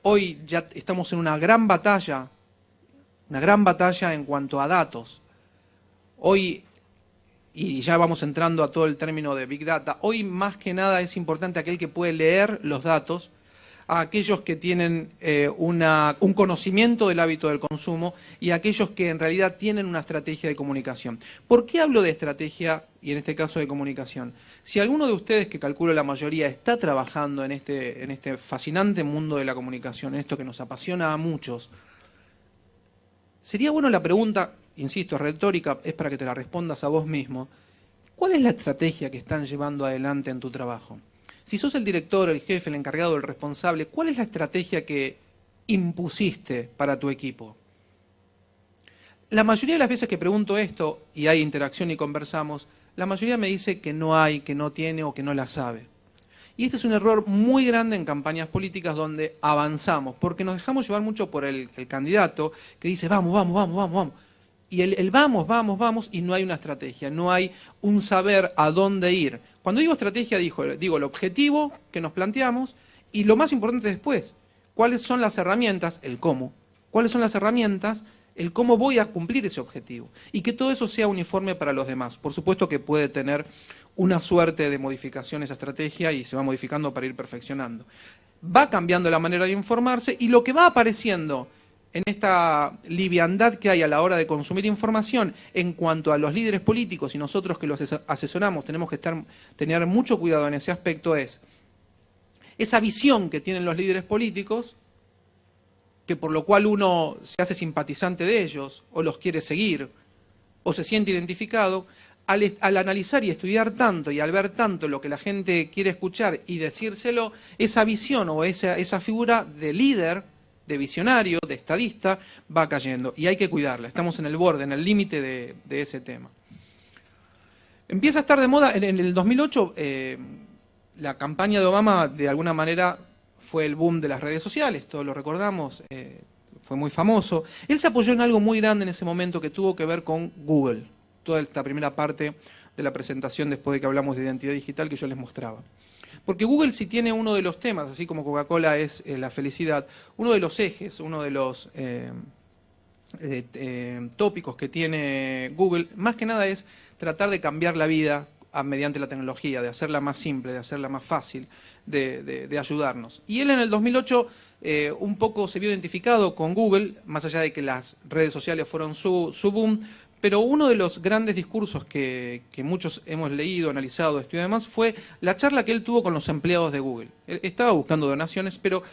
Hoy ya estamos en una gran batalla en cuanto a datos. Hoy, y ya vamos entrando a todo el término de Big Data, hoy más que nada es importante aquel que puede leer los datos, a aquellos que tienen un conocimiento del hábito del consumo y a aquellos que en realidad tienen una estrategia de comunicación. ¿Por qué hablo de estrategia y en este caso de comunicación? Si alguno de ustedes, que calculo la mayoría, está trabajando en este fascinante mundo de la comunicación, en esto que nos apasiona a muchos, sería bueno la pregunta, insisto, es retórica, es para que te la respondas a vos mismo. ¿Cuál es la estrategia que están llevando adelante en tu trabajo? Si sos el director, el jefe, el encargado, el responsable, ¿cuál es la estrategia que impusiste para tu equipo? La mayoría de las veces que pregunto esto, y hay interacción y conversamos, la mayoría me dice que no hay, que no tiene o que no la sabe. Y este es un error muy grande en campañas políticas donde avanzamos, porque nos dejamos llevar mucho por el candidato que dice vamos, vamos, vamos, vamos, vamos. Y el vamos, vamos, vamos, y no hay una estrategia, no hay un saber a dónde ir. Cuando digo estrategia, digo el objetivo que nos planteamos y lo más importante después, cuáles son las herramientas, el cómo, cuáles son las herramientas, el cómo voy a cumplir ese objetivo. Y que todo eso sea uniforme para los demás. Por supuesto que puede tener una suerte de modificación esa estrategia y se va modificando para ir perfeccionando. Va cambiando la manera de informarse y lo que va apareciendo en esta liviandad que hay a la hora de consumir información en cuanto a los líderes políticos y nosotros que los asesoramos tenemos que tener mucho cuidado en ese aspecto es esa visión que tienen los líderes políticos, que por lo cual uno se hace simpatizante de ellos o los quiere seguir o se siente identificado, al analizar y estudiar tanto y al ver tanto lo que la gente quiere escuchar y decírselo, esa visión o esa figura de líder, de visionario, de estadista, va cayendo. Y hay que cuidarla. Estamos en el borde, en el límite de ese tema. Empieza a estar de moda, en el 2008, la campaña de Obama, de alguna manera, fue el boom de las redes sociales, todos lo recordamos, fue muy famoso. Él se apoyó en algo muy grande en ese momento que tuvo que ver con Google. Toda esta primera parte de la presentación después de que hablamos de identidad digital que yo les mostraba. Porque Google sí tiene uno de los temas, así como Coca-Cola es la felicidad, uno de los ejes, uno de los tópicos que tiene Google, más que nada es tratar de cambiar la vida mediante la tecnología, de hacerla más simple, de hacerla más fácil, de ayudarnos. Y él en el 2008 un poco se vio identificado con Google, más allá de que las redes sociales fueron su boom, pero uno de los grandes discursos que muchos hemos leído, analizado, estudiado y demás, fue la charla que él tuvo con los empleados de Google. Él estaba buscando donaciones, pero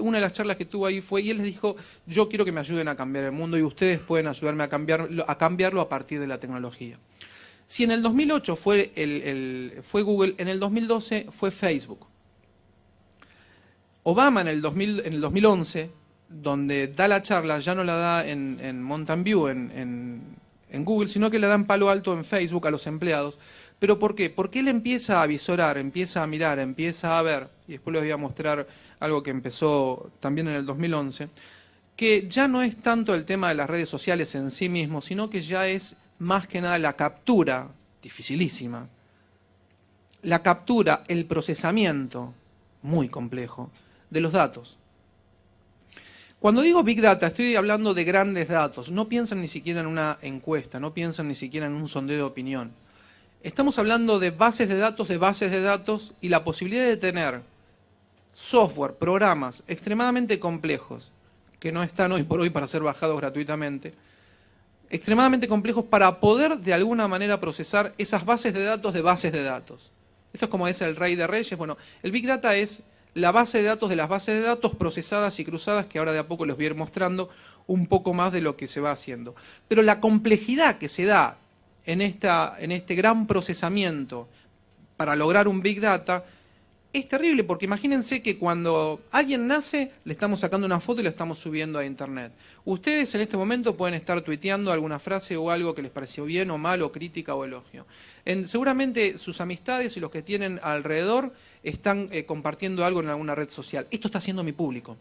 una de las charlas que tuvo ahí fue, y él les dijo, yo quiero que me ayuden a cambiar el mundo y ustedes pueden ayudarme a cambiarlo a partir de la tecnología. Si en el 2008 fue Google, en el 2012 fue Facebook. Obama en el 2011, donde da la charla, ya no la da en Mountain View, en Google, sino que la da en Palo Alto en Facebook a los empleados. ¿Pero por qué? Porque él empieza a visorar, empieza a mirar, empieza a ver, y después les voy a mostrar algo que empezó también en el 2011, que ya no es tanto el tema de las redes sociales en sí mismo, sino que ya es más que nada la captura, dificilísima, la captura, el procesamiento, muy complejo, de los datos. Cuando digo Big Data, estoy hablando de grandes datos. No piensan ni siquiera en una encuesta, no piensan ni siquiera en un sondeo de opinión. Estamos hablando de bases de datos y la posibilidad de tener software, programas extremadamente complejos, que no están hoy por hoy para ser bajados gratuitamente, extremadamente complejos para poder de alguna manera procesar esas bases de datos de bases de datos. Esto es como es el rey de reyes. Bueno, el Big Data es la base de datos de las bases de datos procesadas y cruzadas, que ahora de a poco les voy a ir mostrando un poco más de lo que se va haciendo. Pero la complejidad que se da en este gran procesamiento para lograr un Big Data es terrible, porque imagínense que cuando alguien nace, le estamos sacando una foto y la estamos subiendo a internet. Ustedes en este momento pueden estar tuiteando alguna frase o algo que les pareció bien o mal, o crítica o elogio. Seguramente sus amistades y los que tienen alrededor están compartiendo algo en alguna red social. Esto está haciendo mi público,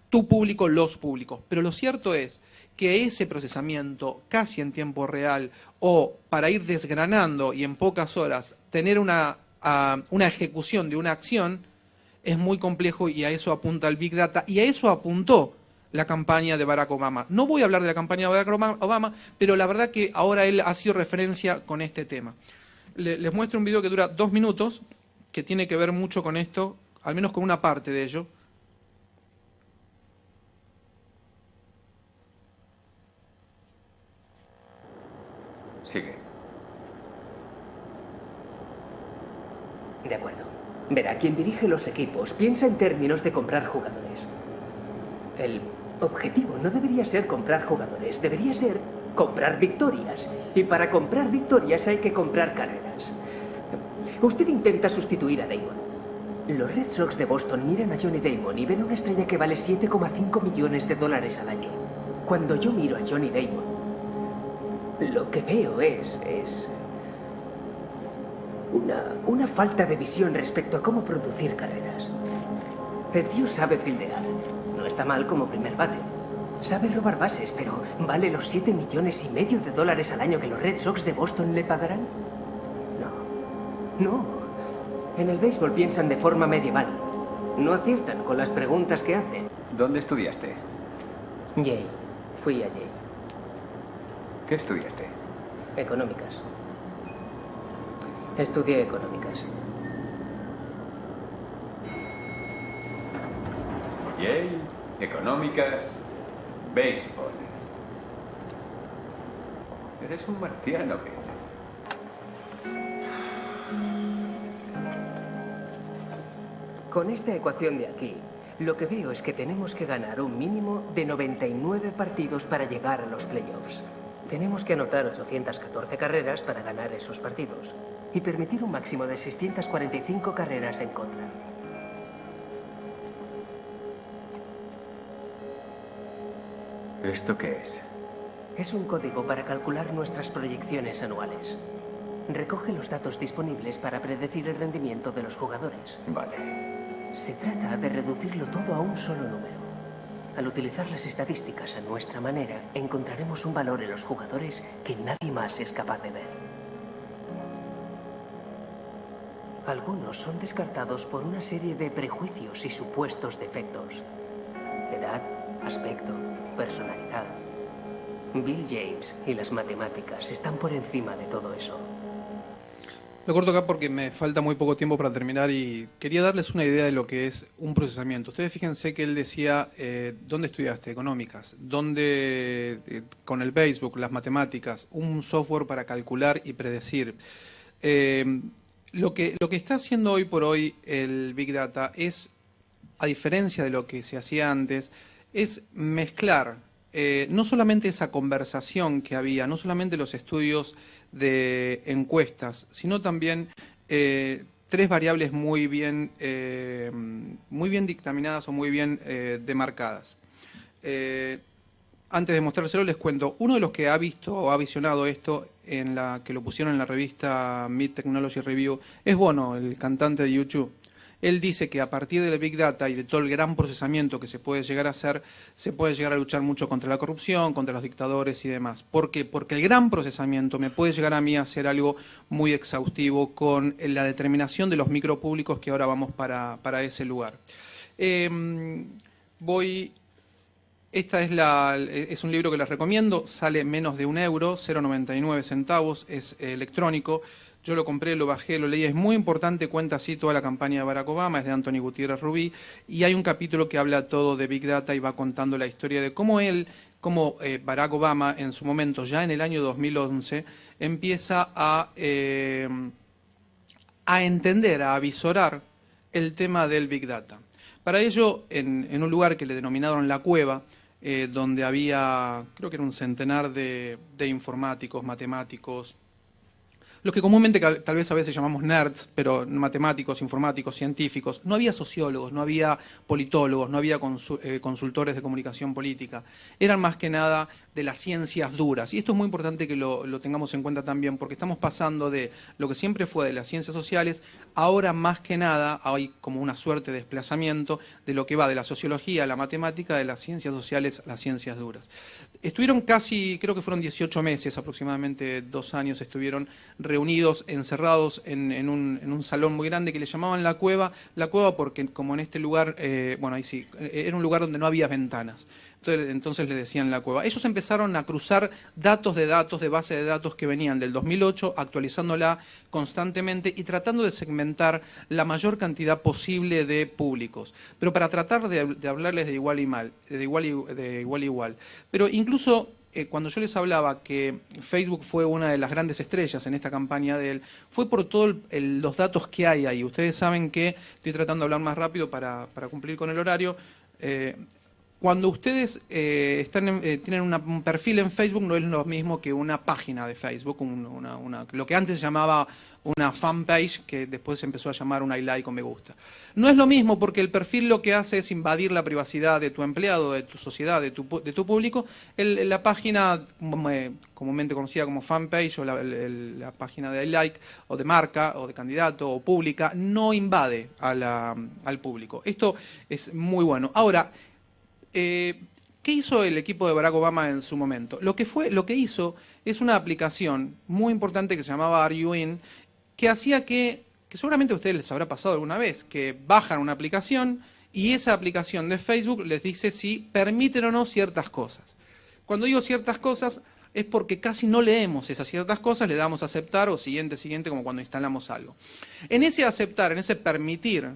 tu público, los públicos. Pero lo cierto es que ese procesamiento casi en tiempo real, o para ir desgranando y en pocas horas tener una ejecución de una acción, es muy complejo, y a eso apunta el Big Data, y a eso apuntó la campaña de Barack Obama. No voy a hablar de la campaña de Barack Obama, pero la verdad que ahora él ha sido referencia con este tema. Les muestro un video que dura 2 minutos, que tiene que ver mucho con esto, al menos con una parte de ello. Sigue. De acuerdo. Verá, quien dirige los equipos piensa en términos de comprar jugadores. El objetivo no debería ser comprar jugadores, debería ser comprar victorias. Y para comprar victorias hay que comprar carreras. Usted intenta sustituir a Damon. Los Red Sox de Boston miran a Johnny Damon y ven una estrella que vale $7,5 millones al año. Cuando yo miro a Johnny Damon, lo que veo es una falta de visión respecto a cómo producir carreras. El tío sabe fildear. No está mal como primer bate. Sabe robar bases, pero ¿vale los $7,5 millones al año que los Red Sox de Boston le pagarán? No. En el béisbol piensan de forma medieval. No aciertan con las preguntas que hacen. ¿Dónde estudiaste? Yale. Fui a Yale. ¿Qué estudiaste? Económicas. Estudié económicas. Yale, económicas, béisbol. Eres un marciano, Pete. Con esta ecuación de aquí, lo que veo es que tenemos que ganar un mínimo de 99 partidos para llegar a los playoffs. Tenemos que anotar 814 carreras para ganar esos partidos y permitir un máximo de 645 carreras en contra. ¿Esto qué es? Es un código para calcular nuestras proyecciones anuales. Recoge los datos disponibles para predecir el rendimiento de los jugadores. Vale. Se trata de reducirlo todo a un solo número. Al utilizar las estadísticas a nuestra manera, encontraremos un valor en los jugadores que nadie más es capaz de ver. Algunos son descartados por una serie de prejuicios y supuestos defectos. Edad, aspecto, personalidad. Bill James y las matemáticas están por encima de todo eso. Lo corto acá porque me falta muy poco tiempo para terminar y quería darles una idea de lo que es un procesamiento. Ustedes fíjense que él decía, ¿dónde estudiaste? Económicas. ¿Dónde, con el Facebook, las matemáticas, un software para calcular y predecir? Lo que está haciendo hoy por hoy el Big Data es, a diferencia de lo que se hacía antes, es mezclar no solamente esa conversación que había, no solamente los estudios de encuestas, sino también tres variables muy bien dictaminadas o muy bien demarcadas. Antes de mostrárselo les cuento, uno de los que ha visto o ha visionado esto, que lo pusieron en la revista Mid Technology Review, es Bono, el cantante de YouTube. Él dice que a partir del Big Data y de todo el gran procesamiento que se puede llegar a hacer, se puede llegar a luchar mucho contra la corrupción, contra los dictadores y demás. ¿Por qué? Porque el gran procesamiento me puede llegar a mí a hacer algo muy exhaustivo con la determinación de los micropúblicos que ahora vamos para ese lugar. Es un libro que les recomiendo, sale menos de €1, 0,99 centavos, es electrónico. Yo lo compré, lo bajé, lo leí, es muy importante, cuenta así toda la campaña de Barack Obama, es de Anthony Gutiérrez Rubí, y hay un capítulo que habla todo de Big Data y va contando la historia de cómo Barack Obama en su momento, ya en el año 2011, empieza a entender, a avisorar el tema del Big Data. Para ello, en un lugar que le denominaron La Cueva, donde había, creo que era un centenar de informáticos, matemáticos, los que comúnmente tal vez a veces llamamos nerds, pero matemáticos, informáticos, científicos. No había sociólogos, no había politólogos, no había consultores de comunicación política. Eran más que nada de las ciencias duras. Y esto es muy importante que lo tengamos en cuenta también, porque estamos pasando de lo que siempre fue de las ciencias sociales, ahora más que nada hay como una suerte de desplazamiento de lo que va de la sociología a la matemática, de las ciencias sociales a las ciencias duras. Estuvieron casi, creo que fueron 18 meses, aproximadamente 2 años, estuvieron reunidos, encerrados en un salón muy grande que le llamaban La Cueva porque como en este lugar, bueno, ahí sí, era un lugar donde no había ventanas. Entonces le decían La Cueva. Ellos empezaron a cruzar datos, de base de datos que venían del 2008, actualizándola constantemente y tratando de segmentar la mayor cantidad posible de públicos. Pero para tratar de hablarles de igual a igual. Pero incluso cuando yo les hablaba que Facebook fue una de las grandes estrellas en esta campaña de él, fue por todos los datos que hay ahí. Ustedes saben que estoy tratando de hablar más rápido para cumplir con el horario. Cuando ustedes tienen un perfil en Facebook, no es lo mismo que una página de Facebook, lo que antes se llamaba una fanpage, que después se empezó a llamar un I like o me gusta. No es lo mismo porque el perfil lo que hace es invadir la privacidad de tu empleado, de tu sociedad, de tu público. La página comúnmente conocida como fanpage o la página de I like o de marca o de candidato o pública no invade al público. Esto es muy bueno. Ahora, ¿qué hizo el equipo de Barack Obama en su momento? Lo que hizo es una aplicación muy importante que se llamaba Are You In, que hacía que seguramente a ustedes les habrá pasado alguna vez, que bajan una aplicación y esa aplicación de Facebook les dice si permiten o no ciertas cosas. Cuando digo ciertas cosas es porque casi no leemos esas ciertas cosas, le damos a aceptar o siguiente, como cuando instalamos algo. En ese aceptar, en ese permitir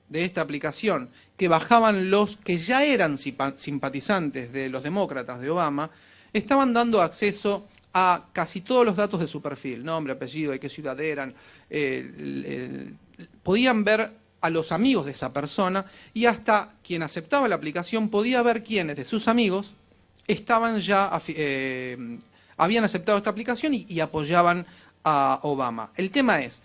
de esta aplicación, que bajaban los que ya eran simpatizantes de los demócratas de Obama, estaban dando acceso a casi todos los datos de su perfil, nombre, apellido, de qué ciudad eran, podían ver a los amigos de esa persona y hasta quien aceptaba la aplicación podía ver quiénes de sus amigos estaban ya habían aceptado esta aplicación y apoyaban a Obama. El tema es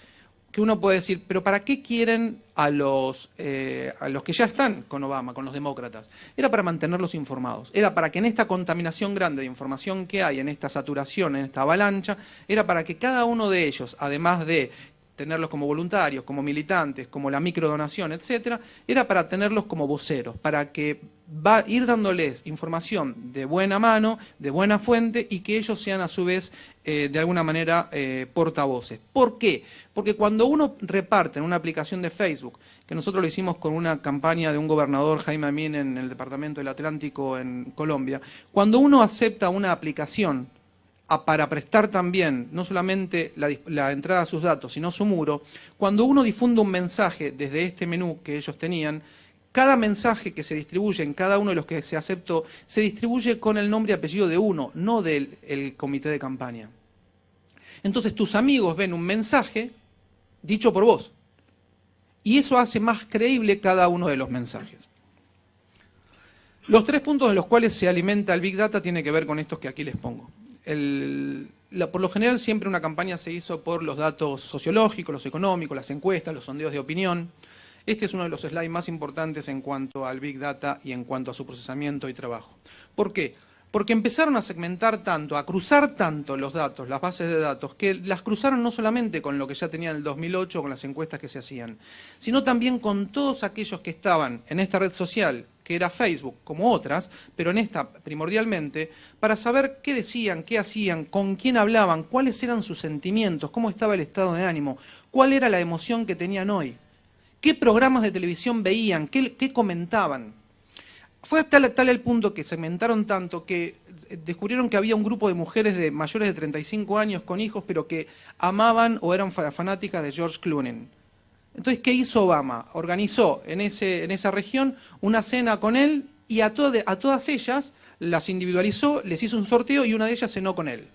que uno puede decir, pero ¿para qué quieren a los que ya están con Obama, con los demócratas? Era para mantenerlos informados, era para que en esta contaminación grande de información que hay, en esta saturación, en esta avalancha, era para que cada uno de ellos, además de tenerlos como voluntarios, como militantes, como la microdonación, etcétera, era para tenerlos como voceros, para que va a ir dándoles información de buena mano, de buena fuente, y que ellos sean a su vez, de alguna manera, portavoces. ¿Por qué? Porque cuando uno reparte en una aplicación de Facebook, que nosotros lo hicimos con una campaña de un gobernador, Jaime Amín, en el departamento del Atlántico en Colombia, cuando uno acepta una aplicación para prestar también, no solamente la entrada a sus datos, sino su muro, cuando uno difunde un mensaje desde este menú que ellos tenían, cada mensaje que se distribuye en cada uno de los que se aceptó, se distribuye con el nombre y apellido de uno, no del comité de campaña. Entonces tus amigos ven un mensaje dicho por vos, y eso hace más creíble cada uno de los mensajes. Los 3 puntos de los cuales se alimenta el Big Data tienen que ver con estos que aquí les pongo. Por lo general siempre una campaña se hizo por los datos sociológicos, los económicos, las encuestas, los sondeos de opinión. Este es uno de los slides más importantes en cuanto al Big Data y en cuanto a su procesamiento y trabajo. ¿Por qué? Porque empezaron a segmentar tanto, a cruzar tanto los datos, las bases de datos, que las cruzaron no solamente con lo que ya tenían en el 2008, con las encuestas que se hacían, sino también con todos aquellos que estaban en esta red social, que era Facebook, como otras, pero en esta primordialmente, para saber qué decían, qué hacían, con quién hablaban, cuáles eran sus sentimientos, cómo estaba el estado de ánimo, cuál era la emoción que tenían hoy, qué programas de televisión veían, qué comentaban. Fue tal el punto que segmentaron tanto que descubrieron que había un grupo de mujeres de mayores de 35 años con hijos, pero que amaban o eran fanáticas de George Clooney. Entonces, ¿qué hizo Obama? Organizó en esa región una cena con él y a todas ellas las individualizó, les hizo un sorteo y una de ellas cenó con él.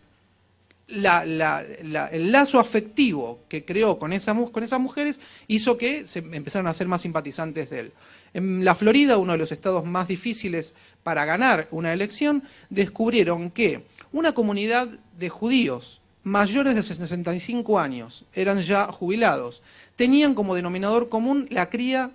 El lazo afectivo que creó con esas mujeres hizo que se empezaran a ser más simpatizantes de él. En la Florida, uno de los estados más difíciles para ganar una elección, descubrieron que una comunidad de judíos mayores de 65 años, eran ya jubilados, tenían como denominador común la cría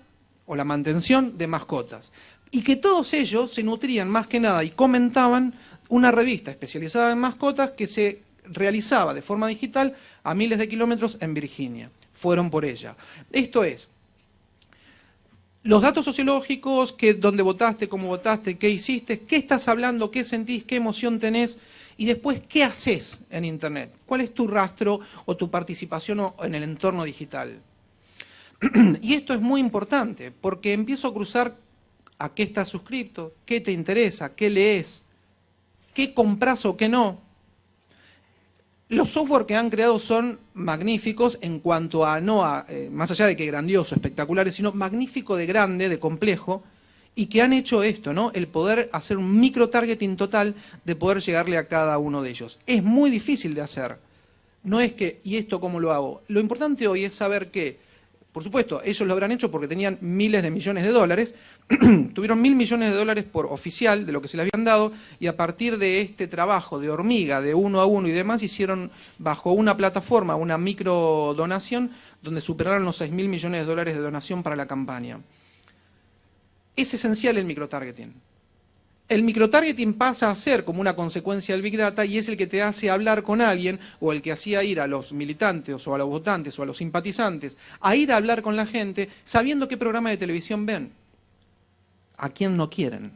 o la mantención de mascotas. Y que todos ellos se nutrían más que nada y comentaban una revista especializada en mascotas que se realizaba de forma digital a miles de kilómetros en Virginia. Fueron por ella. Esto es, los datos sociológicos, dónde votaste, cómo votaste, qué hiciste, qué estás hablando, qué sentís, qué emoción tenés, y después qué haces en Internet, cuál es tu rastro o tu participación en el entorno digital. Y esto es muy importante, porque empiezo a cruzar a qué estás suscrito, qué te interesa, qué lees, qué compras o qué no. Los software que han creado son magníficos en cuanto a, más allá de que grandioso, espectaculares, sino magnífico de grande, de complejo, y que han hecho esto, ¿no? El poder hacer un micro-targeting total de poder llegarle a cada uno de ellos. Es muy difícil de hacer. No es que, ¿y esto cómo lo hago? Lo importante hoy es saber que, por supuesto, ellos lo habrán hecho porque tenían miles de millones de dólares, tuvieron 1.000 millones de dólares por oficial de lo que se les habían dado, y a partir de este trabajo de hormiga, de uno a uno y demás, hicieron bajo una plataforma, una micro donación, donde superaron los 6.000 millones de dólares de donación para la campaña. Es esencial el microtargeting. El microtargeting pasa a ser como una consecuencia del Big Data y es el que te hace hablar con alguien, o el que hacía ir a los militantes o a los votantes o a los simpatizantes, a ir a hablar con la gente sabiendo qué programa de televisión ven, a quién no quieren,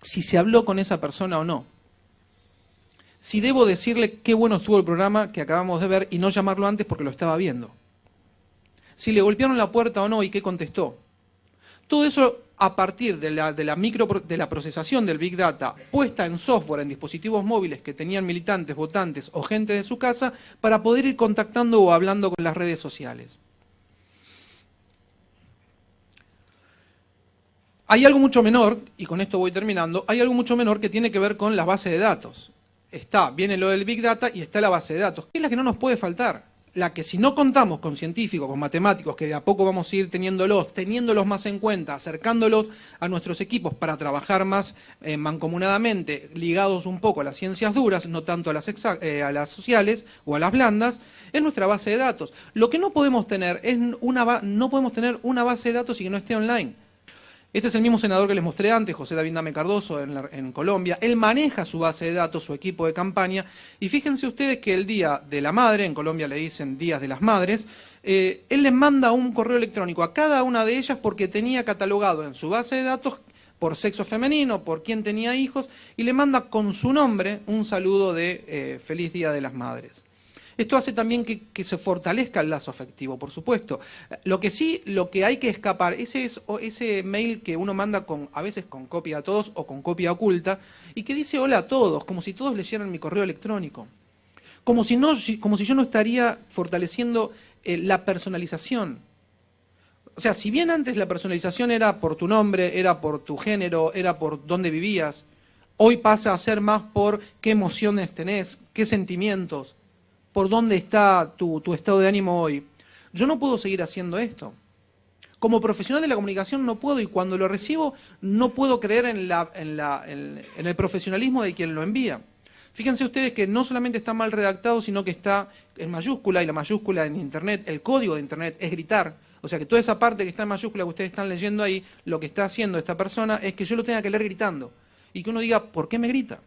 si se habló con esa persona o no, si debo decirle qué bueno estuvo el programa que acabamos de ver y no llamarlo antes porque lo estaba viendo, si le golpearon la puerta o no y qué contestó. Todo eso a partir de la procesación del Big Data puesta en software, en dispositivos móviles que tenían militantes, votantes o gente de su casa para poder ir contactando o hablando con las redes sociales. Hay algo mucho menor, y con esto voy terminando, hay algo mucho menor que tiene que ver con las bases de datos. Viene lo del Big Data y está la base de datos, que es la que no nos puede faltar. la que si no contamos con científicos, con matemáticos, que de a poco vamos a ir teniéndolos más en cuenta, acercándolos a nuestros equipos para trabajar más mancomunadamente, ligados un poco a las ciencias duras, no tanto a las sociales o a las blandas, es nuestra base de datos. Lo que no podemos tener es no podemos tener una base de datos y que no esté online. Este es el mismo senador que les mostré antes, José David Name Cardoso, en Colombia. Él maneja su base de datos, su equipo de campaña, y fíjense ustedes que el Día de la Madre, en Colombia le dicen Días de las Madres, él les manda un correo electrónico a cada una de ellas porque tenía catalogado en su base de datos por sexo femenino, por quién tenía hijos, y le manda con su nombre un saludo de Feliz Día de las Madres. Esto hace también que se fortalezca el lazo afectivo, por supuesto. Lo que hay que escapar, ese mail que uno manda a veces con copia a todos o con copia oculta, y que dice hola a todos, como si todos leyeran mi correo electrónico. Como si yo no estaría fortaleciendo la personalización. O sea, si bien antes la personalización era por tu nombre, era por tu género, era por dónde vivías, hoy pasa a ser más por qué emociones tenés, qué sentimientos, por dónde está tu estado de ánimo hoy. Yo no puedo seguir haciendo esto. Como profesional de la comunicación no puedo, y cuando lo recibo no puedo creer en el profesionalismo de quien lo envía. Fíjense ustedes que no solamente está mal redactado, sino que está en mayúscula, y la mayúscula en Internet, el código de Internet es gritar. O sea que toda esa parte que está en mayúscula que ustedes están leyendo ahí, lo que está haciendo esta persona es que yo lo tenga que leer gritando. Y que uno diga, ¿por qué me grita?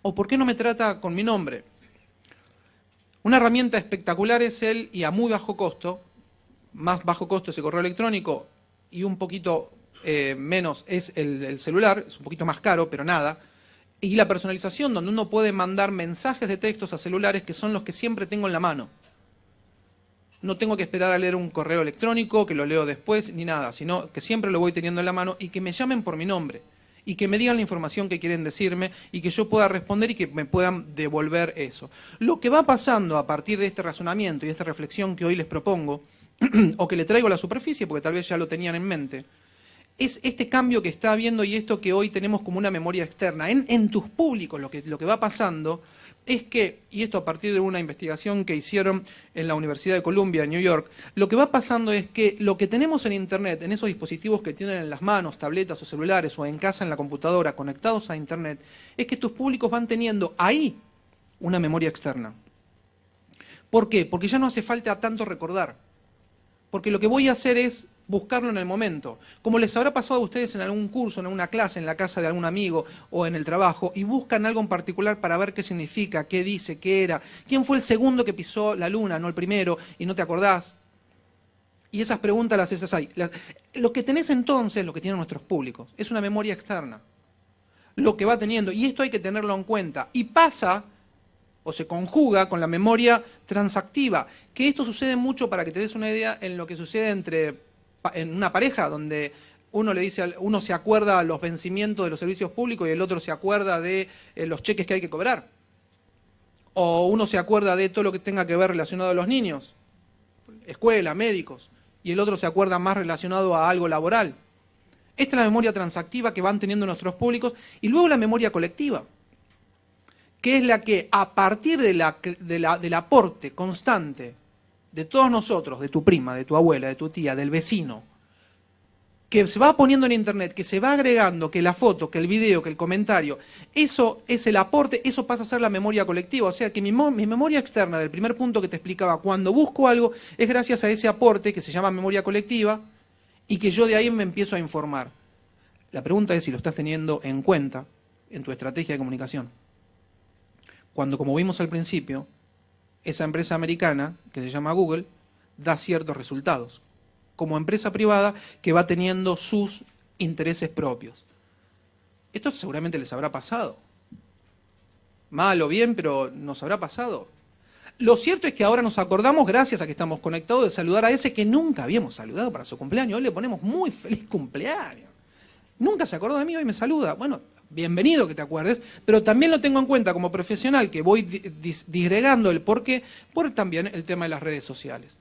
¿O por qué no me trata con mi nombre? Una herramienta espectacular es y a muy bajo costo, más bajo costo es el correo electrónico y un poquito menos es el celular, es un poquito más caro, pero nada. Y la personalización, donde uno puede mandar mensajes de textos a celulares que son los que siempre tengo en la mano. No tengo que esperar a leer un correo electrónico, que lo leo después, ni nada, sino que siempre lo voy teniendo en la mano y que me llamen por mi nombre. Y que me digan la información que quieren decirme y que yo pueda responder y que me puedan devolver eso. Lo que va pasando a partir de este razonamiento y esta reflexión que hoy les propongo, o que le traigo a la superficie, porque tal vez ya lo tenían en mente, es este cambio que está habiendo y esto que hoy tenemos como una memoria externa. En tus públicos lo que va pasando es que, y esto a partir de una investigación que hicieron en la Universidad de Columbia, en New York, lo que va pasando es que lo que tenemos en Internet, en esos dispositivos que tienen en las manos, tabletas o celulares, o en casa en la computadora, conectados a Internet, es que tus públicos van teniendo ahí una memoria externa. ¿Por qué? Porque ya no hace falta tanto recordar. Porque lo que voy a hacer es buscarlo en el momento. Como les habrá pasado a ustedes en algún curso, en alguna clase, en la casa de algún amigo o en el trabajo, y buscan algo en particular para ver qué significa, qué dice, qué era, quién fue el segundo que pisó la luna, no el primero, y no te acordás. Y esas preguntas las haces ahí. Lo que tenés entonces, lo que tienen nuestros públicos, es una memoria externa. Lo que va teniendo, y esto hay que tenerlo en cuenta. Y pasa, o se conjuga con la memoria transactiva, que esto sucede mucho, para que te des una idea, en lo que sucede en una pareja, donde uno se acuerda los vencimientos de los servicios públicos y el otro se acuerda de los cheques que hay que cobrar. O uno se acuerda de todo lo que tenga que ver relacionado a los niños, escuela, médicos, y el otro se acuerda más relacionado a algo laboral. Esta es la memoria transactiva que van teniendo nuestros públicos, y luego la memoria colectiva, que es la que, a partir del aporte constante de todos nosotros, de tu prima, de tu abuela, de tu tía, del vecino, que se va poniendo en Internet, que se va agregando, que la foto, que el video, que el comentario, eso es el aporte, eso pasa a ser la memoria colectiva. O sea que mi memoria externa, del primer punto que te explicaba, cuando busco algo, es gracias a ese aporte que se llama memoria colectiva, y que yo de ahí me empiezo a informar. La pregunta es si lo estás teniendo en cuenta en tu estrategia de comunicación. Cuando, como vimos al principio, esa empresa americana, que se llama Google, da ciertos resultados, como empresa privada que va teniendo sus intereses propios. Esto seguramente les habrá pasado. Mal o bien, pero nos habrá pasado. Lo cierto es que ahora nos acordamos, gracias a que estamos conectados, de saludar a ese que nunca habíamos saludado para su cumpleaños. Hoy le ponemos muy feliz cumpleaños. Nunca se acordó de mí, hoy me saluda. Bueno, bienvenido que te acuerdes, pero también lo tengo en cuenta como profesional, que voy disgregando el porqué, por también el tema de las redes sociales.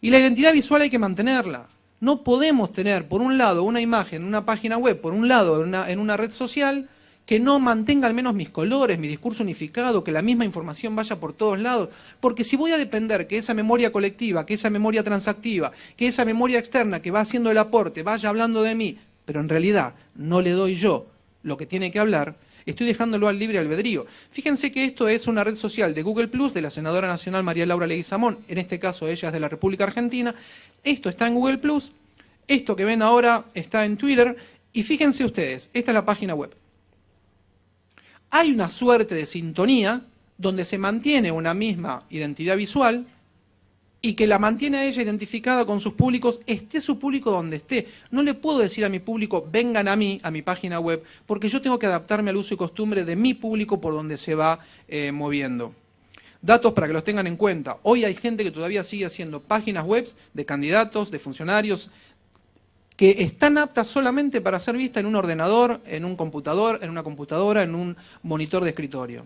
Y la identidad visual hay que mantenerla. No podemos tener, por un lado, una imagen en una página web, por un lado, en una red social, que no mantenga al menos mis colores, mi discurso unificado, que la misma información vaya por todos lados. Porque si voy a depender que esa memoria colectiva, que esa memoria transactiva, que esa memoria externa que va haciendo el aporte vaya hablando de mí, pero en realidad no le doy yo lo que tiene que hablar, estoy dejándolo al libre albedrío. Fíjense que esto es una red social de Google Plus, de la senadora nacional María Laura Leguizamón, en este caso ella es de la República Argentina. Esto está en Google Plus, esto que ven ahora está en Twitter, y fíjense ustedes, esta es la página web. Hay una suerte de sintonía donde se mantiene una misma identidad visual y que la mantiene a ella identificada con sus públicos, esté su público donde esté. No le puedo decir a mi público, vengan a mí, a mi página web, porque yo tengo que adaptarme al uso y costumbre de mi público por donde se va moviendo. Datos para que los tengan en cuenta. Hoy hay gente que todavía sigue haciendo páginas web de candidatos, de funcionarios, que están aptas solamente para ser vistas en un ordenador, en un computador, en una computadora, en un monitor de escritorio.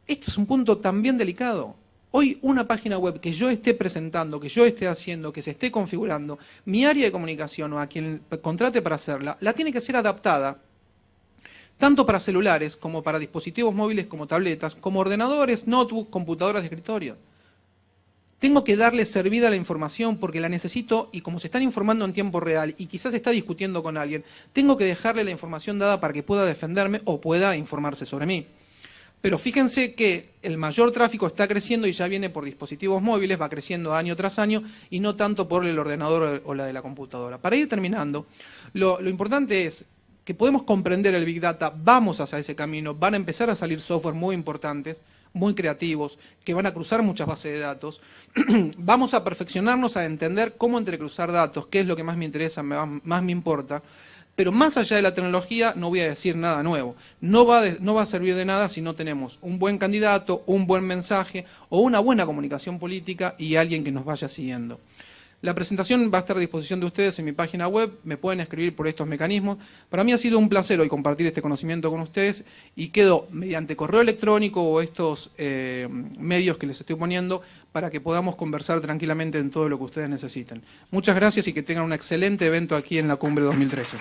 Esto es un punto también delicado. Hoy una página web que yo esté presentando, que yo esté haciendo, que se esté configurando, mi área de comunicación o a quien contrate para hacerla, la tiene que ser adaptada tanto para celulares como para dispositivos móviles como tabletas, como ordenadores, notebooks, computadoras de escritorio. Tengo que darle servida a la información porque la necesito y como se están informando en tiempo real y quizás está discutiendo con alguien, tengo que dejarle la información dada para que pueda defenderme o pueda informarse sobre mí. Pero fíjense que el mayor tráfico está creciendo y ya viene por dispositivos móviles, va creciendo año tras año y no tanto por el ordenador o la de la computadora. Para ir terminando, lo importante es que podemos comprender el Big Data, vamos hacia ese camino, van a empezar a salir software muy importantes, muy creativos, que van a cruzar muchas bases de datos. Vamos a perfeccionarnos a entender cómo entrecruzar datos, qué es lo que más me interesa, más me importa. Pero más allá de la tecnología no voy a decir nada nuevo. No va a servir de nada si no tenemos un buen candidato, un buen mensaje o una buena comunicación política y alguien que nos vaya siguiendo. La presentación va a estar a disposición de ustedes en mi página web, me pueden escribir por estos mecanismos. Para mí ha sido un placer hoy compartir este conocimiento con ustedes y quedo mediante correo electrónico o estos medios que les estoy poniendo para que podamos conversar tranquilamente en todo lo que ustedes necesiten. Muchas gracias y que tengan un excelente evento aquí en la Cumbre 2013.